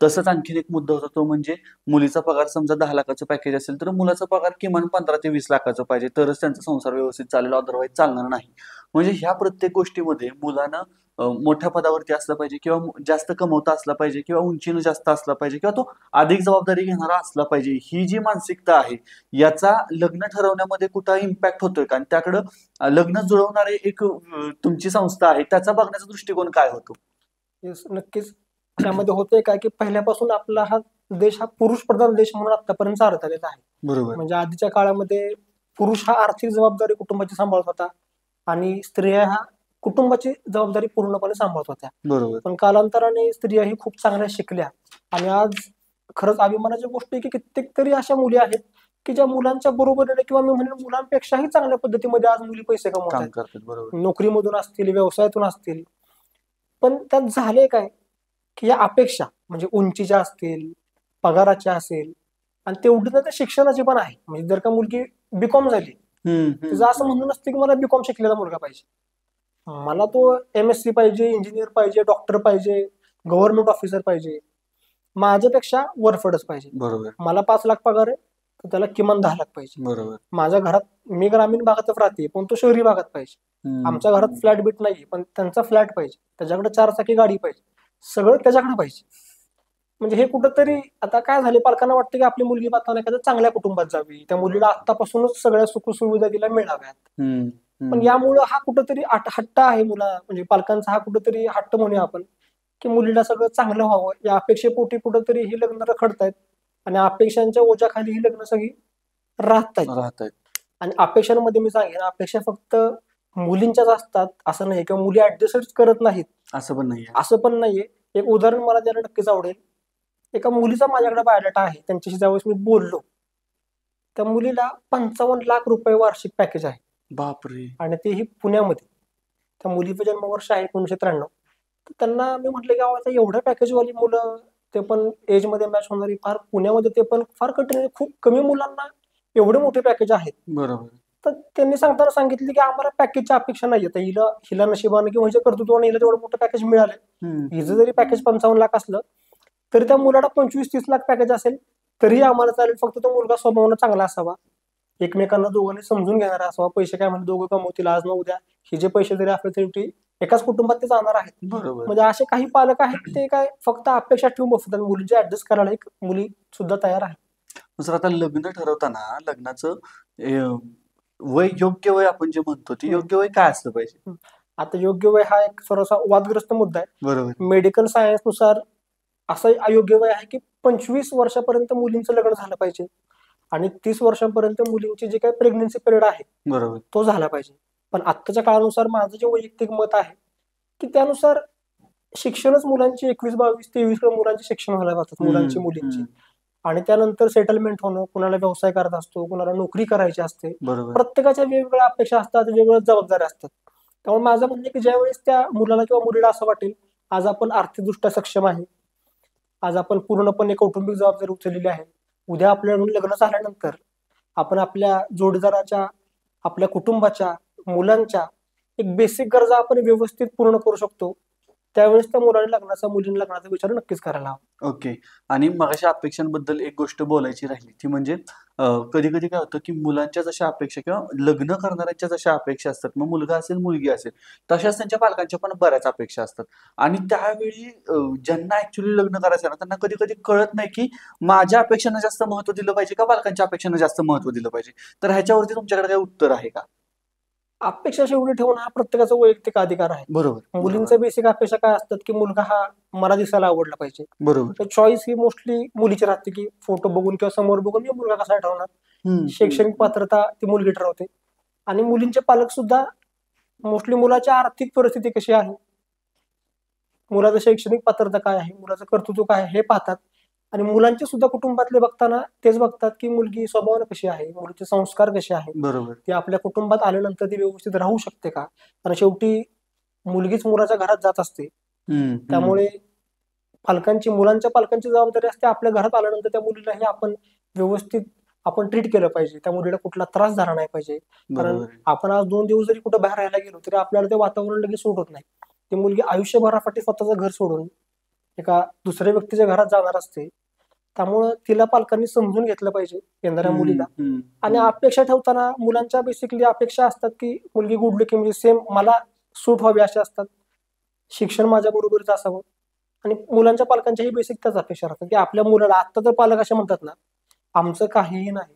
तसंच आणखीन एक मुद्दा होता, तो म्हणजे मुलीचा पगार समजा 10 लाखाचं पॅकेज असेल तर मुलाचा पगार किमान 15 ते 20 लाखाचं पाहिजे, तरच त्यांचा संसार व्यवस्थित चालेल, अदरवाईज चालणार नाही. म्हणजे ह्या प्रत्येक गोष्टीमध्ये मुलानं मोठ्या पदावरती असलं पाहिजे किंवा जास्त कमवता असला पाहिजे किंवा उंचीनं जास्त असला पाहिजे किंवा तो अधिक जबाबदारी घेणारा असला पाहिजे. ही जी मानसिकता आहे याचा लग्न ठरवण्यामध्ये कुठं इम्पॅक्ट होतोय का, आणि त्याकडं लग्न जुळवणारे एक तुमची संस्था आहे त्याचा बघण्याचा दृष्टिकोन काय होतो? नक्कीच त्यामध्ये होतंय काय की पहिल्यापासून आपला हा देश हा पुरुष प्रधान देश म्हणून आतापर्यंत चालत आलेला आहे. बरोबर, म्हणजे आधीच्या काळामध्ये पुरुष हा आर्थिक जबाबदारी कुटुंबाची सांभाळत होता आणि स्त्रिया हा कुटुंबाची जबाबदारी पूर्णपणे सांभाळत होत्या. बरोबर, पण कालांतराने स्त्रियाही खूप चांगल्या शिकल्या आणि आज खरंच अभिमानाची गोष्ट आहे की कित्येक तरी अशा मुली आहेत की ज्या मुलांच्या बरोबरीने किंवा मी म्हणेन मुलांपेक्षाही चांगल्या पद्धतीमध्ये आज मुली पैसे कमवतात. बरोबर, नोकरीमधून असतील, व्यवसायातून असतील. पण त्यात झाले काय की या अपेक्षा म्हणजे उंचीच्या असतील, पगाराच्या असेल आणि तेवढी तर शिक्षणाची पण आहे. म्हणजे जर का मुलगी बीकॉम झाली, तिचं असं म्हणणं नसतं की मला बीकॉम शिकलेला मुलगा पाहिजे, मला तो MSc पाहिजे, इंजिनियर पाहिजे, डॉक्टर पाहिजे, गव्हर्नमेंट ऑफिसर पाहिजे, माझ्यापेक्षा वरफडच पाहिजे. बरोबर, मला 5 लाख पगार आहे तर त्याला किमान 10 लाख पाहिजे. बरोबर, माझ्या घरात मी ग्रामीण भागातच राहते पण तो शहरी भागात पाहिजे. आमच्या घरात फ्लॅट बीट नाही, पण त्यांचा फ्लॅट पाहिजे, त्याच्याकडे 4 चाकी गाडी पाहिजे, सगळं त्याच्याकडे पाहिजे. म्हणजे हे कुठंतरी आता काय झाले, पालकांना वाटतं की आपली मुलगी पाहताना एखाद्या चांगल्या कुटुंबात जावी, त्या मुलीला आतापासूनच सगळ्या सुखसुविधा तिला मिळाव्यात. पण यामुळं हा कुठंतरी हट्ट आहे म्हणजे पालकांचा हा कुठंतरी हट्ट म्हणूया आपण, की मुलीला सगळं चांगलं व्हावं या अपेक्षेपोटी कुठंतरी ही लग्न रखडतायत आणि अपेक्षांच्या ओझ्याखाली ही लग्न सगळी राहतायत. आणि अपेक्षांमध्ये मी सांगेन, अपेक्षा फक्त मुलींच्याच असतात असं नाही, किंवा मुली ऍडजस्ट करत नाहीत असं पण नाहीये. एक उदाहरण मला द्यायला नक्कीच आवडेल. एका मुलीचा माझ्याकडे बायोडाटा आहे, त्यांच्याशी ज्यावेळेस मी बोललो, त्या मुलीला 55 लाख रुपये वार्षिक पॅकेज आहे. बापरे. आणि तेही पुण्यामध्ये. त्या मुलीचं जन्मवर्ष आहे 1993. तर त्यांना मी म्हटलं की आता एवढ्या पॅकेजवाली मुलं, ते पण एज मध्ये मॅच होणारी, फार पुण्यामध्ये ते पण फार कठीण आहे. खूप कमी मुलांना एवढे मोठे पॅकेज आहेत. बरोबर. तर त्यांनी सांगताना सांगितले की आम्हाला पॅकेजची अपेक्षा नाही आहे. हिला नशिबाने किंवा हिच्या कर्तृत्वाने हिला तेवढं मोठं पॅकेज मिळालं. हिचं जरी पॅकेज 55 लाख असलं तरी त्या मुलाला 25-30 लाख पॅकेज असेल तरी आम्हाला चालेल. फक्त तो मुलगा स्वभावानं चांगला असावा, एकमेकांना दोघांनी समजून घेणारा असावा. पैसे काय म्हणजे दोघं कमवतील आज ना उद्या, हे जे पैसे जरी असले तरी एकाच कुटुंबात ते जाणार आहेत. म्हणजे असे काही पालक आहेत ते काय फक्त अपेक्षा ठेवून बसतात. मुलींची ऍडजस्ट करायला एक मुली सुद्धा तयार आहे. सर, आता लग्न ठरवताना लग्नाचं वय, योग्य वय आपण जे म्हणतो ते योग्य वय काय असलं पाहिजे? आता योग्य वय हा एक थोडासा वादग्रस्त मुद्दा आहे. बरोबर. मेडिकल सायन्स नुसार असं अयोग्य वय आहे की 25 वर्षापर्यंत मुलींचं लग्न झालं पाहिजे आणि 30 वर्षांपर्यंत मुलींची जी काही प्रेग्नन्सी पिरियड आहे बरोबर तो झाला पाहिजे. पण आत्ताच्या काळानुसार माझं जे वैयक्तिक मत आहे की त्यानुसार शिक्षणच मुलांची 21, 22, 23 मुलांचे शिक्षण व्हायला जातात, मुलांची मुलींची. आणि त्यानंतर सेटलमेंट होणं, कुणाला व्यवसाय करत असतो, कुणाला नोकरी करायची असते. प्रत्येकाच्या वेगवेगळ्या अपेक्षा असतात, वेगवेगळ्या जबाबदाऱ्या असतात. त्यामुळे माझं म्हणणं की ज्यावेळेस त्या मुलाला किंवा मुलीला असं वाटेल आज आपण आर्थिकदृष्ट्या सक्षम आहे, आज आपण पूर्णपणे कौटुंबिक जबाबदारी उचललेली आहे, उद्या आपल्या लग्न झाल्यानंतर आपण आपल्या जोडीदाराच्या, आपल्या कुटुंबाच्या, मुलांच्या एक बेसिक गरजा आपण व्यवस्थित पूर्ण करू शकतो, त्यावेळेस त्या मुलाने लग्नाचा, मुलीने लग्नाचा विचार नक्कीच करायला हवा. ओके. आणि मगाशी अपेक्षांबद्दल एक गोष्ट बोलायची राहिली ती म्हणजे कधी कधी काय होतं की मुलांच्या जशा अपेक्षा किंवा लग्न करणाऱ्यांच्या जशा अपेक्षा असतात, मग मुलगा असेल मुलगी असेल, तशाच त्यांच्या पालकांच्या पण बऱ्याच अपेक्षा असतात. आणि त्यावेळी ज्यांना ऍक्च्युली लग्न करायचं ना त्यांना कधी कधी कळत नाही की माझ्या अपेक्षांना जास्त महत्व दिलं पाहिजे का पालकांच्या अपेक्षांना जास्त महत्व दिलं पाहिजे. तर ह्याच्यावरती तुमच्याकडे काही उत्तर आहे का? अपेक्षा शेवटी ठेवणं हा प्रत्येकाचा वैयक्तिक अधिकार आहे. बरोबर. मुलींच्या बेसिक अपेक्षा काय असतात की मुलगा हा मला दिसायला आवडला पाहिजे. बरोबर. चॉईस ही मोस्टली मुलीची राहते की फोटो बघून किंवा समोर बघून मी मुलगा कसा ठरवणार. शैक्षणिक पात्रता ती मुलगी ठरवते. आणि मुलींचे पालक सुद्धा मोस्टली मुलाची आर्थिक परिस्थिती कशी आहे, मुलाचं शैक्षणिक पात्रता काय आहे, मुलाचं कर्तृत्व काय आहे हे पाहतात. आणि मुलांचे सुद्धा कुटुंबातले बघताना तेच बघतात की मुलगी स्वभावानं कशी आहे, मुलीचे संस्कार कसे आहेत, बरोबर. ती आपल्या कुटुंबात आल्यानंतर ती व्यवस्थित राहू शकते का. आणि शेवटी मुलगीच मुलाच्या घरात जात असते, त्यामुळे मुलांच्या पालकांची जबाबदारी असते आपल्या घरात आल्यानंतर त्या मुलीलाही आपण व्यवस्थित ट्रीट केलं पाहिजे, त्या मुलीला कुठला त्रास झाला नाही पाहिजे. कारण आपण आज 2 दिवस जरी कुठे बाहेर राहायला गेलो तरी आपल्याला ते वातावरण लगेच सूट होत नाही. ती मुलगी आयुष्यभरासाठी स्वतःचं घर सोडून एका दुसऱ्या व्यक्तीच्या घरात जाणार असते, त्यामुळं तिला पालकांनी समजून घेतलं पाहिजे येणाऱ्या मुलीला. आणि अपेक्षा ठेवताना मुलांच्या बेसिकली अपेक्षा असतात की मुलगी गुड लुकिंग म्हणजे सेम मला सूट व्हावी अशा असतात, शिक्षण माझ्या बरोबरच असावं. आणि मुलांच्या पालकांच्याही बेसिक त्याच अपेक्षा राहतात की आपल्या मुलाला, आता तर पालक असे म्हणतात ना आमचं काहीही नाही,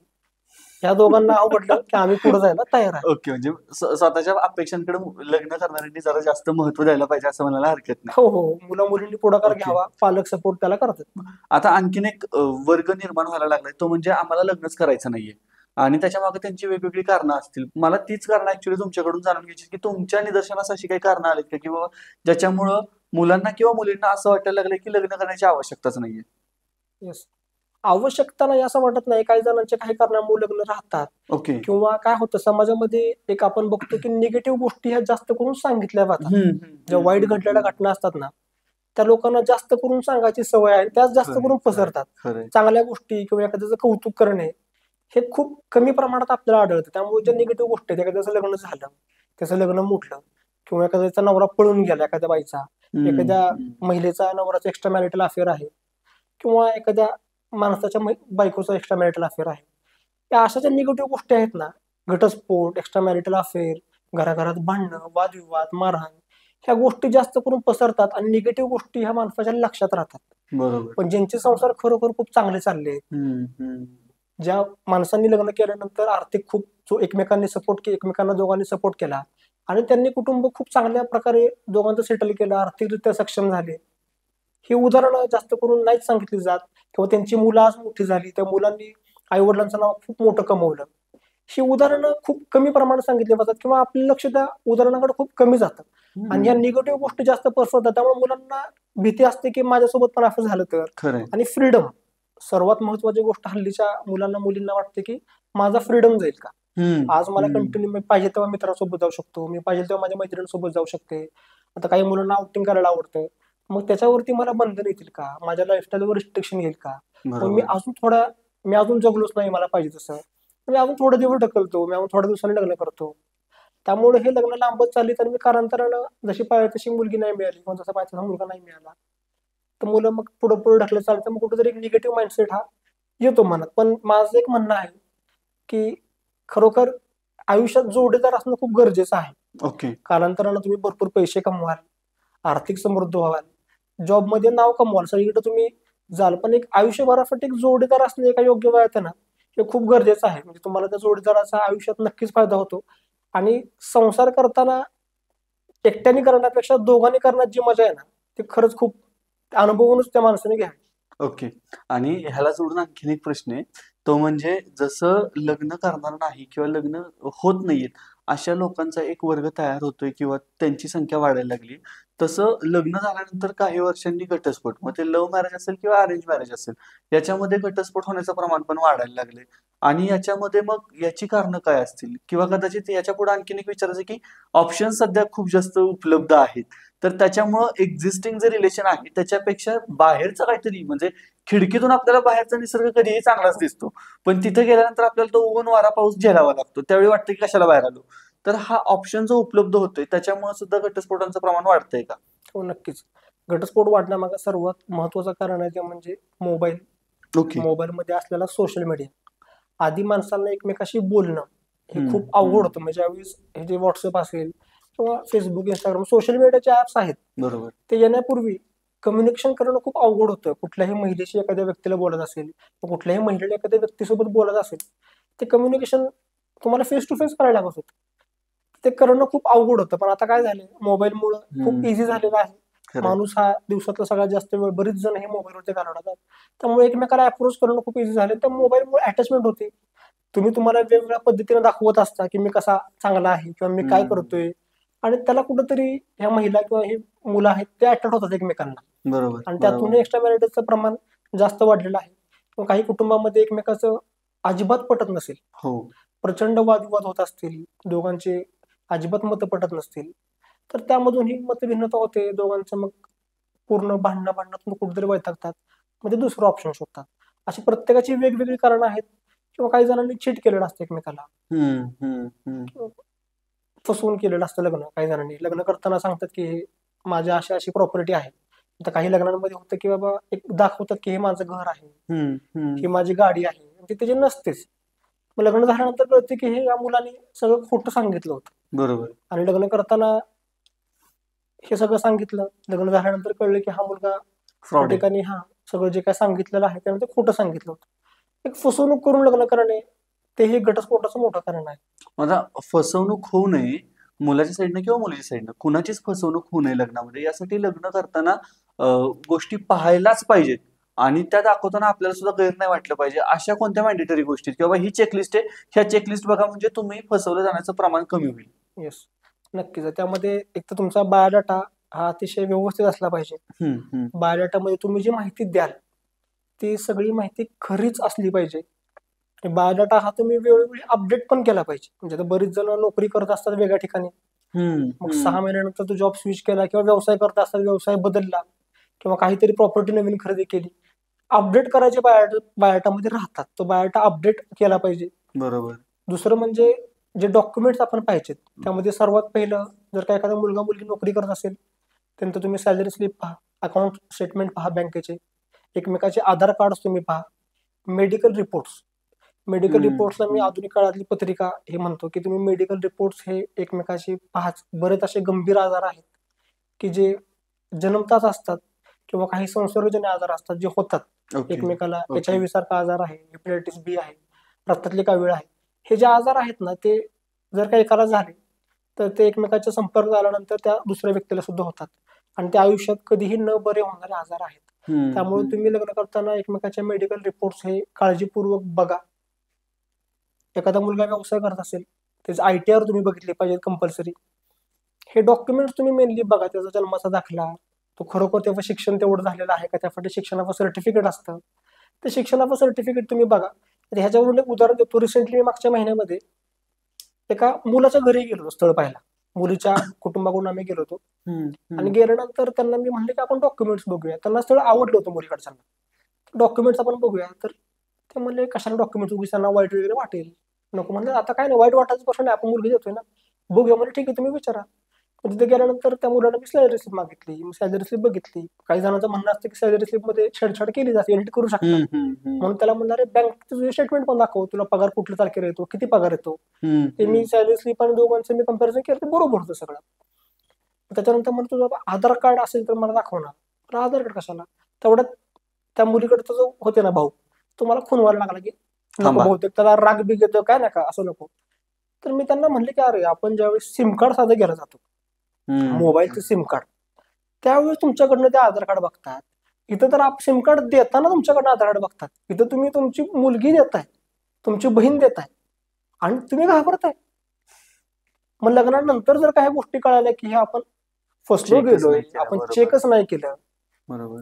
या दोघांना आवडलं की आम्ही पुढे जायला तयार आहे. ओके. म्हणजे स्वतःच्या अपेक्षांकडे लग्न करणाऱ्यांनी जरा जास्त महत्व द्यायला पाहिजे असं म्हणायला हरकत नाही. हो, मुला मुलींनी पुढाकार घ्यावा, पालक सपोर्ट त्याला करतात. आता आणखीन एक वर्ग निर्माण व्हायला लागलाय, तो म्हणजे आम्हाला लग्नच करायचं नाहीये आणि त्याच्या मागे त्यांची वेगवेगळी कारणं असतील. मला तीच कारणं ऍक्च्युली तुमच्याकडून जाणून घ्यायची की तुमच्या निदर्शनास अशी काही कारणं आलीत का की बाबा ज्याच्यामुळं मुलांना किंवा मुलींना असं वाटायला लागलं की लग्न करण्याची आवश्यकताच नाहीये. येस, आवश्यकता नाही असं वाटत नाही. काही जणांचे काही कारणामुळे लग्न राहतात. ओके. किंवा काय होतं समाजामध्ये एक आपण बघतो की निगेटिव्ह गोष्टी ह्या जास्त करून सांगितल्या जातात. ज्या वाईट घडलेल्या घटना असतात ना त्या लोकांना जास्त करून सांगायची सवय आहे, त्याच जास्त करून पसरतात. चांगल्या गोष्टी किंवा एखाद्याचं कौतुक करणे हे खूप कमी प्रमाणात आपल्याला आढळतं. त्यामुळे ज्या निगेटिव्ह गोष्टी आहेत, एखाद्याचं लग्न झालं, त्याचं लग्न मोडलं, किंवा एखाद्याचा नवरा पळून गेला, एखाद्या बाईचा, एखाद्या महिलेचा नवराचा एक्स्ट्रा मॅरिटल अफेअर आहे, किंवा एखाद्या माणसाच्या बायकोचा एक्स्ट्रा मॅरिटल अफेअर आहे, या अशा ज्या निगेटिव्ह गोष्टी आहेत ना, घटस्फोट, एक्स्ट्रा मॅरिटल अफेअर, घराघरात भांडणं, वादविवाद, मारहाण ह्या गोष्टी जास्त करून पसरतात आणि निगेटिव्ह गोष्टी ह्या माणसाच्या लक्षात राहतात. बरोबर. पण ज्यांचे संसार खरोखर खूप चांगले चालले, ज्या माणसांनी लग्न केल्यानंतर आर्थिक खूप एकमेकांनी सपोर्ट केला, एकमेकांना दोघांनी सपोर्ट केला आणि त्यांनी कुटुंब खूप चांगल्या प्रकारे दोघांचं सेटल केलं, आर्थिकरित्या सक्षम झाले, ही उदाहरणं जास्त करून नाहीच सांगितली जात. किंवा त्यांची मुलं आज मोठी झाली, त्या मुलांनी आई वडिलांचं नाव खूप मोठं कमवलं, ही उदाहरणं खूप कमी प्रमाणात सांगितली जातात किंवा आपलं लक्ष त्या उदाहरणाकडे खूप कमी जातं आणि या निगेटिव्ह गोष्टी जास्त पसरतात. त्यामुळे मुलांना भीती असते की माझ्यासोबत पण असं झालं तर. आणि फ्रीडम सर्वात महत्वाची गोष्ट हल्लीच्या मुलांना मुलींना वाटते की माझा फ्रीडम जाईल का, आज मला कंटिन्यू पाहिजे तेव्हा मित्रांसोबत जाऊ शकतो, मी पाहिजे तेव्हा माझ्या मैत्रिणींसोबत जाऊ शकते. आता काही मुलांना आउटिंग करायला आवडतं, मग त्याच्यावरती मला बंधन येतील का, माझ्या लाईफस्टाईलवर रिस्ट्रिक्शन येईल का, मग मी अजून जगलोच नाही मला पाहिजे तसं, मी अजून थोडे दिवस ढकलतो, मी अजून थोड्या दिवसांनी लग्न करतो. त्यामुळे हे लग्न लांबत चालली तर मी कालांतरानं जशी पाहिजे तशी मुलगी नाही मिळाली किंवा जसा पाहिजे तसा मुलगा नाही मिळाला तर मुलं मग पुढे पुढे ढकलत चालतं, मग कुठेतरी एक निगेटिव्ह माइंडसेट हा येतो मनात. पण माझं एक म्हणणं आहे की खरोखर आयुष्यात जोडीदार असणं खूप गरजेचं आहे. कालांतरानं तुम्ही भरपूर पैसे कमवाल, आर्थिक समृद्ध व्हाल, जॉबमध्ये नाव कमवाल, सगळीकडे तुम्ही जाल, पण एक आयुष्यभरासाठी एक जोडीदार असणं एका योग्य वयात ना हे खूप गरजेचं आहे. म्हणजे तुम्हाला त्या जोडीदाराचा आयुष्यात नक्कीच फायदा होतो आणि संसार करताना एकट्याने करण्यापेक्षा दोघांनी करण्यात जी मजा आहे ना ती खरंच खूप अनुभवूनच त्या माणसाने घ्यावी. आणि ह्याला जोडून आणखीन एक प्रश्न आहे, तो म्हणजे जसं लग्न करणार नाही किंवा लग्न होत नाहीयेत अशा लोकांचा एक वर्ग तयार होतोय किंवा त्यांची संख्या वाढायला लागली, तसं लग्न झाल्यानंतर काही वर्षांनी घटस्फोट, मग ते लव्ह मॅरेज असेल किंवा अरेंज मॅरेज असेल, याच्यामध्ये घटस्फोट होण्याचं प्रमाण पण वाढायला लागले. आणि याच्यामध्ये मग याची कारणं काय असतील किंवा कदाचित याच्या पुढे आणखीन एक विचारायचं की ऑप्शन सध्या खूप जास्त उपलब्ध आहेत, तर त्याच्यामुळं एक्झिस्टिंग जे रिलेशन आहे त्याच्यापेक्षा बाहेरचं काहीतरी, म्हणजे खिडकीतून आपल्याला बाहेरचा निसर्ग कधीही चांगलाच दिसतो, पण तिथे गेल्यानंतर आपल्याला तो ऊन वारा पाऊस झेलावा लागतो, त्यावेळी वाटतं की कशाला बाहेर आलो. तर हा ऑप्शन जो उपलब्ध होतोय त्याच्यामुळे सुद्धा घटस्फोटांचं प्रमाण वाढतंय का? हो, नक्कीच. घटस्फोट वाढण्यामागे सर्वात महत्वाचं कारण आहे ते म्हणजे मोबाईल. मोबाईलमध्ये असलेला सोशल मीडिया. आधी माणसांना एकमेकाशी बोलणं हे खूप अवघड होतं. म्हणजे ज्यावेळेस हे जे व्हॉट्सअप असेल किंवा फेसबुक, इंस्टाग्राम, सोशल मीडियाचे ऍप्स आहेत, बरोबर, ते येण्यापूर्वी कम्युनिकेशन करणं खूप अवघड होतं. कुठल्याही महिलेशी एखाद्या व्यक्तीला बोलत असेल, कुठल्याही महिलेला एखाद्या व्यक्तीसोबत बोलत असेल, ते कम्युनिकेशन तुम्हाला फेस टू फेस करायला लागत होतं. ते करणं खूप अवघड होतं. पण आता काय झालंय, मोबाईलमुळे खूप इझी झालेलं आहे. माणूस हा दिवसातला सगळ्यात जास्त वेळ बरीच जण हे मोबाईलवरती घालवतात, त्यामुळे एकमेकाला अप्रोच करणं खूप इझी झालं. त्या मोबाईलमुळे अटॅचमेंट होते. तुम्हाला वेगवेगळ्या पद्धतीने दाखवत असता की मी कसा चांगला आहे किंवा मी काय करतोय, आणि त्याला कुठंतरी ह्या महिला किंवा हे मुलं आहेत ते अट्रॅक्ट होतात एकमेकांना, बरोबर, आणि त्यातून एक्स्ट्रा मॅरिटचं प्रमाण जास्त वाढलेलं आहे. काही कुटुंबामध्ये एकमेकाचं अजिबात पटत नसेल, प्रचंड वादविवाद होत असतील, दोघांचे अजिबात मतं पटत नसतील, तर त्यामधून ही मतभिन्नता होते. दोघांचं मग पूर्ण भांडणातून कुठेतरी वैतागतात, म्हणजे दुसरं ऑप्शन शोधतात. अशी प्रत्येकाची वेगवेगळी कारणं आहेत. किंवा काही जणांनी चीट केलेलं असतं एकमेकाला, फसवून केलेलं असतं लग्न. काही जणांनी लग्न करताना सांगतात की माझ्या अशी अशी प्रॉपर्टी आहे. आता काही लग्नांमध्ये होतं की बाबा एक दाखवतात की हे माझं घर आहे, ही माझी गाडी आहे, ती त्याची नसतेच. मग लग्न झाल्यानंतर कळते की हे या मुलाने सगळं खोटं सांगितलं होतं. बरोबर, आणि लग्न करताना हे सगळं सांगितलं, लग्न झाल्यानंतर कळलं की हा मुलगा त्या ठिकाणी सगळं जे काय सांगितलेलं आहे त्यामध्ये खोटं सांगितलं होतं. एक फसवणूक करून लग्न करणे ते हे घटस्फोटाचं मोठं कारण आहे. आता फसवणूक होऊ नये मुलाच्या साईडनं किंवा मुलीच्या साईडनं, कुणाचीच फसवणूक होऊ नये लग्नामध्ये, यासाठी लग्न करताना गोष्टी पाहायलाच पाहिजेत आणि त्या दाखवताना आपल्याला सुद्धा गैर नाही वाटलं पाहिजे. अशा कोणत्या मॅन्डेटरी गोष्टी किंवा ही चेकलिस्ट आहे, ह्या चेकलिस्ट बघा म्हणजे तुम्ही फसवलं जाण्याचं प्रमाण कमी होईल. येस, नक्कीच. त्यामध्ये एक तर तुमचा बायोडाटा हा अतिशय व्यवस्थित असला पाहिजे. बायोडाटामध्ये तुम्ही जी माहिती द्याल ती सगळी माहिती खरीच असली पाहिजे. बायोडाटा हा तुम्ही वेळोवेळी अपडेट पण केला पाहिजे. म्हणजे आता बरीच जण नोकरी करत असतात वेगळ्या ठिकाणी, मग 6 महिन्यानंतर तो जॉब स्विच केला किंवा व्यवसाय करत असतात, व्यवसाय बदलला किंवा काहीतरी प्रॉपर्टी नवीन खरेदी केली, अपडेट करायचे बायोडाटामध्ये राहतात. तो बायोडाटा अपडेट केला पाहिजे. बरोबर. दुसरं म्हणजे जे डॉक्युमेंट्स आपण पाहिजेत त्यामध्ये सर्वात पहिलं, जर का एखादा मुलगा मुलगी नोकरी करत असेल त्यानंतर तुम्ही सॅलरी स्लिप पहा, अकाउंट स्टेटमेंट पहा बँकेचे, एकमेकाचे आधार कार्ड तुम्ही पहा, मेडिकल रिपोर्ट्स. मेडिकल रिपोर्ट्सला मी आधुनिक काळातली पत्रिका हे म्हणतो की तुम्ही मेडिकल रिपोर्ट्स हे एकमेकाशी पाहत बरेच असे गंभीर आजार आहेत की जे जन्मताच असतात किंवा काही संसर्गजन्य आजार असतात जे होतात एकमेकाला. HIV सारखा आजार आहे, हेपॅटायटिस B आहे, रक्तातले कावीळ आहे. हे जे आजार आहेत ना ते जर का एकाला झाले तर ते एकमेकाच्या संपर्क झाल्यानंतर त्या दुसऱ्या व्यक्तीला सुद्धा होतात आणि त्या आयुष्यात कधीही न बरे होणारे आजार आहेत. त्यामुळे तुम्ही लग्न करताना एकमेकाच्या मेडिकल रिपोर्ट्स हे काळजीपूर्वक बघा. एखादा मुलगा व्यवसाय करत असेल त्याचे ITR तुम्ही बघितले पाहिजे कंपल्सरी. हे डॉक्युमेंट्स तुम्ही मेनली बघा. त्याचा जन्माचा दाखला, तो खरोखर तेव्हा शिक्षण तेवढं झालेलं आहे का, त्यासाठी शिक्षणाचं सर्टिफिकेट असतं, ते शिक्षणाचं सर्टिफिकेट तुम्ही बघा. ह्याच्यावरून एक उदाहरण देतो. रिसेंटली मागच्या महिन्यामध्ये एका मुलाच्या घरी गेलो स्थळ पाहायला. मुलीच्या कुटुंबाकडून आम्ही गेलो होतो आणि गेल्यानंतर त्यांना मी म्हणले की आपण डॉक्युमेंट्स बघूया. त्यांना स्थळ आवडलं होतं मुलीकडच्यांना. डॉक्युमेंट्स आपण बघूया. तर ते म्हणले कशाला डॉक्युमेंट्स बघू, त्यांना वाईट वगैरे वाटेल. नको म्हणलं आता काय नाही, वाईट वाटायचं प्रश्न नाही, आपण मुलगी देतोय ना, बघूया. म्हणजे ठीक आहे तुम्ही विचारा. तिथे गेल्यानंतर त्या मुलाला मी सॅलरी स्लिप मागितली. मी सॅलरी स्लिप बघितली. काही जणांचं म्हणणं असतं की सॅलरी स्लिप मध्ये छेडछाड केली जाते, एडिट करू शकतात. म्हणून त्याला म्हणणार बँक स्टेटमेंट पण दाखव, तुला पगार कुठल्या तारखेला येतो, किती पगार येतो. ते मी सॅलरी स्लिप आणि दोघांचं मी कम्पॅरिझन केलं तर बरोबर होतं सगळं. त्याच्यानंतर म्हणतो आधार कार्ड असेल तर मला दाखवणार. तर आधार कार्ड कशाला. तेवढ्यात त्या मुलीकडचा जो होते ना भाऊ, तो मला खून व्हायला लागला की नको, बहुतेक त्याला राग बी घेतो काय नका असं नको. तर मी त्यांना म्हणले की अरे आपण ज्यावेळेस सिम कार्ड साधं घ्यायला जातो, मोबाईलचं सिम कार्ड, त्यावेळेस तुमच्याकडनं ते आधार कार्ड बघतात. इथं तर सिम कार्ड देताना तुमच्याकडनं आधार कार्ड बघतात. इथं तुम्ही तुमची मुलगी देताय, तुमची बहीण देताय आणि तुम्ही घाबरताय. मग लग्नानंतर जर काही गोष्टी कळाल्या की हे आपण फसलो गेलोय, आपण चेकच नाही केलं, बरोबर,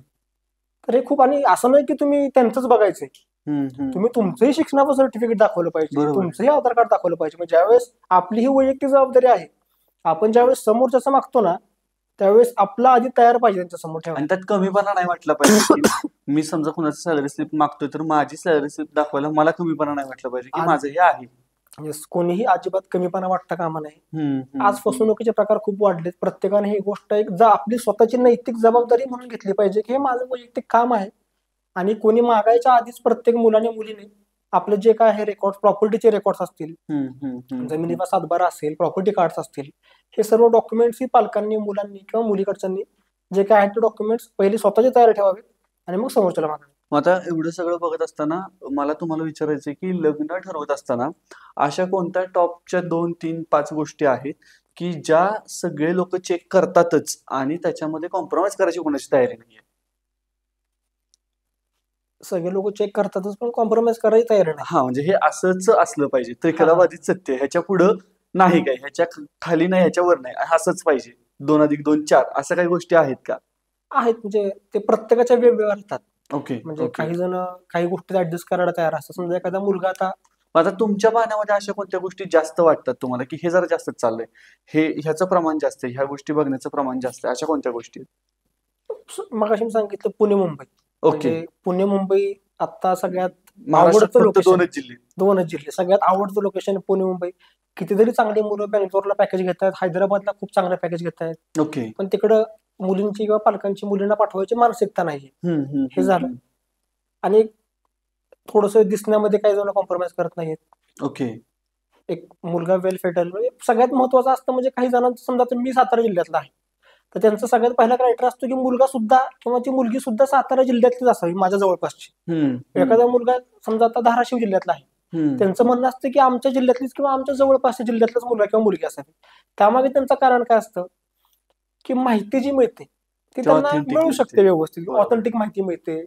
तर हे खूप. आणि असं नाही की तुम्ही त्यांचंच बघायचंय, तुम्ही तुमचंही शिक्षणाचं सर्टिफिकेट दाखवलं पाहिजे, तुमचंही आधार कार्ड दाखवलं पाहिजे. म्हणजे ज्यावेळेस आपली ही वैयक्तिक जबाबदारी आहे, आपण ज्यावेळेस समोरच्याचं मागतो ना त्यावेळेस आपला आधी तयार पाहिजे त्यांच्या समोर ठेवा. आणि त्यात कमीपणा नाही वाटला पाहिजे. मी समजा कुणाचं सॅलरी स्लिप मागतोय तर माझी सॅलरी स्लिप दाखवायला मला कमीपणा नाही वाटला पाहिजे की माझं हे आहे. कोणीही अजिबात कमीपणा वाटता कामा नये. आज फसवणुकीचे प्रकार खूप वाढलेत. प्रत्येकाने ही गोष्ट एक आपली स्वतःची नैतिक जबाबदारी म्हणून घेतली पाहिजे की हे माझं वैयक्तिक काम आहे. आणि कोणी मागायच्या आधीच प्रत्येक मुलाने मुलीने आपले जे काय आहे रेकॉर्ड, प्रॉपर्टीचे रेकॉर्ड्स असतील, जमिनीचा सातबारा असेल, प्रॉपर्टी कार्ड्स असतील, हे सर्व डॉक्युमेंट्स ही पालकांनी, मुलांनी किंवा मुलीकडच्यांनी जे काय आहेत ते डॉक्युमेंट्स पहिले स्वतःचे तयार ठेवावे आणि मग समोरच्याला मागावे. आता एवढं सगळं बघत असताना मला तुम्हाला विचारायचं की लग्न ठरवत असताना अशा कोणत्या टॉपच्या 2, 3, 5 गोष्टी आहेत की ज्या सगळे लोक चेक करतातच आणि त्याच्यामध्ये कॉम्प्रोमाइज करायची कोणाची तयारी नाहीये? सगळे लोक चेक करतातच पण कॉम्प्रोमाइज करायची तयारी नाही. हा, म्हणजे हे असंच असलं पाहिजे, त्रिकलावादी सत्य, ह्याच्या पुढं नाही काय, ह्याच्या खाली नाही, ह्याच्यावर नाही, असंच पाहिजे, 2+2 4, असं काही गोष्टी आहेत का? आहेत, म्हणजे ते प्रत्येकाच्या वेगवेगळ्या असतात. ओके, म्हणजे काही जण काही गोष्टी ऍडजस्ट करायला तयार असतात. समजा एखादा मुलगा आता तुमच्या पाहण्यामध्ये अशा कोणत्या गोष्टी जास्त वाटतात तुम्हाला की हे जरा जास्तच चाललंय, हे ह्याचं प्रमाण जास्त आहे, ह्या गोष्टी बघण्याचं प्रमाण जास्त आहे, अशा कोणत्या गोष्टी? मगाशी मी सांगितलं पुणे मुंबई. ओके, पुणे मुंबई आता सगळ्यात महाराष्ट्रात फक्त 2च जिल्हे सगळ्यात आवडतं लोकेशन पुणे मुंबई. कितीतरी चांगली मुलं बँगलोरला पॅकेज घेत आहेत, हैदराबादला खूप चांगलं पॅकेज घेत आहेत. ओके, पण तिकडं मुलींची किंवा पालकांची मुलींना पाठवायची मानसिकता नाही. हे झालं. आणि थोडस दिसण्यामध्ये काही जण कॉम्प्रोमाइज करत नाहीत. ओके, एक मुलगा वेल सेटल, म्हणजे सगळ्यात महत्वाचं असतं. म्हणजे काही जणांचं समजा मी सातारा जिल्ह्यातला आहे तर त्यांचा सगळ्यात पहिला क्रायटेरिया असतो की मुलगा सुद्धा किंवा ती मुलगी सुद्धा सातारा जिल्ह्यातलीच असावी, माझ्या जवळपासची. एखादा मुलगा समजा आता धाराशिव जिल्ह्यातला आहे, त्यांचं म्हणणं असतं की आमच्या जिल्ह्यातलीच किंवा आमच्या जवळपासच्या जिल्ह्यातलाच मुलगा किंवा मुलगी असावी. त्यामागे त्यांचं कारण काय असतं की माहिती जी मिळते ती त्यांना मिळू शकते, व्यवस्थित ऑथेंटिक माहिती मिळते.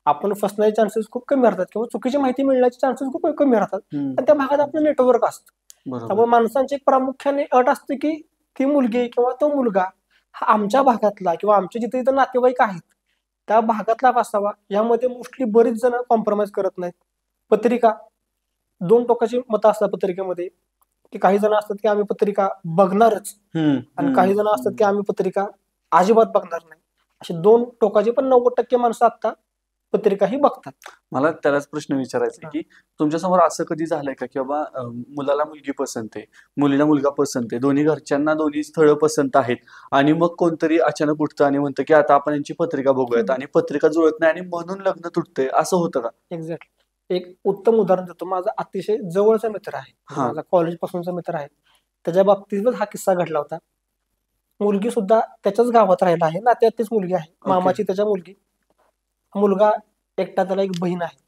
आपण फसण्याचे चान्सेस खूप कमी राहतात किंवा चुकीची माहिती मिळण्याचे चान्सेस खूप कमी राहतात. आणि त्या भागात आपलं नेटवर्क असतं. त्यामुळे माणसांची एक प्रामुख्याने अट असते की ती मुलगी किंवा तो मुलगा हा आमच्या भागातला किंवा आमच्या जिथे इथं नातेवाईक आहेत त्या भागातला असावा. यामध्ये मोस्टली बरीच जण कॉम्प्रोमाइज करत नाहीत. पत्रिका 2 टोकाची मतं असतात पत्रिकेमध्ये, की काही जण असतात की आम्ही पत्रिका बघणारच आणि काही जण असतात की आम्ही पत्रिका अजिबात बघणार नाही. अशी 2 टोकाची, पण 90% माणसं आता पत्रिका ही बघतात. मला त्यालाच प्रश्न विचारायचा की तुमच्या समोर असं कधी झालंय का की बाबा मुलाला मुलगी पसंत आहे, मुलीला मुलगा पसंत आहे, दोन्ही घरच्यांना दोन्ही स्थळं पसंत आहेत आणि मग कोणतरी अचानक उठतं आणि म्हणतं की आता आपण यांची पत्रिका बघूयात आणि पत्रिका जुळत नाही आणि म्हणून लग्न तुटतंय, असं होतं का? एक्झॅक्टली. एक उत्तम उदाहरण देतो. माझा अतिशय जवळचा मित्र आहे, हा. माझा कॉलेज पासूनचा मित्र आहे. त्याच्या बाबतीतच हा किस्सा घडला होता. मुलगी सुद्धा त्याच्याच गावात राहिला आहे, नात्यातलीच मुलगी आहे, मामाची त्याच्या मुलगी. मुलगा एकटा, त्याला एक बहीण आहे.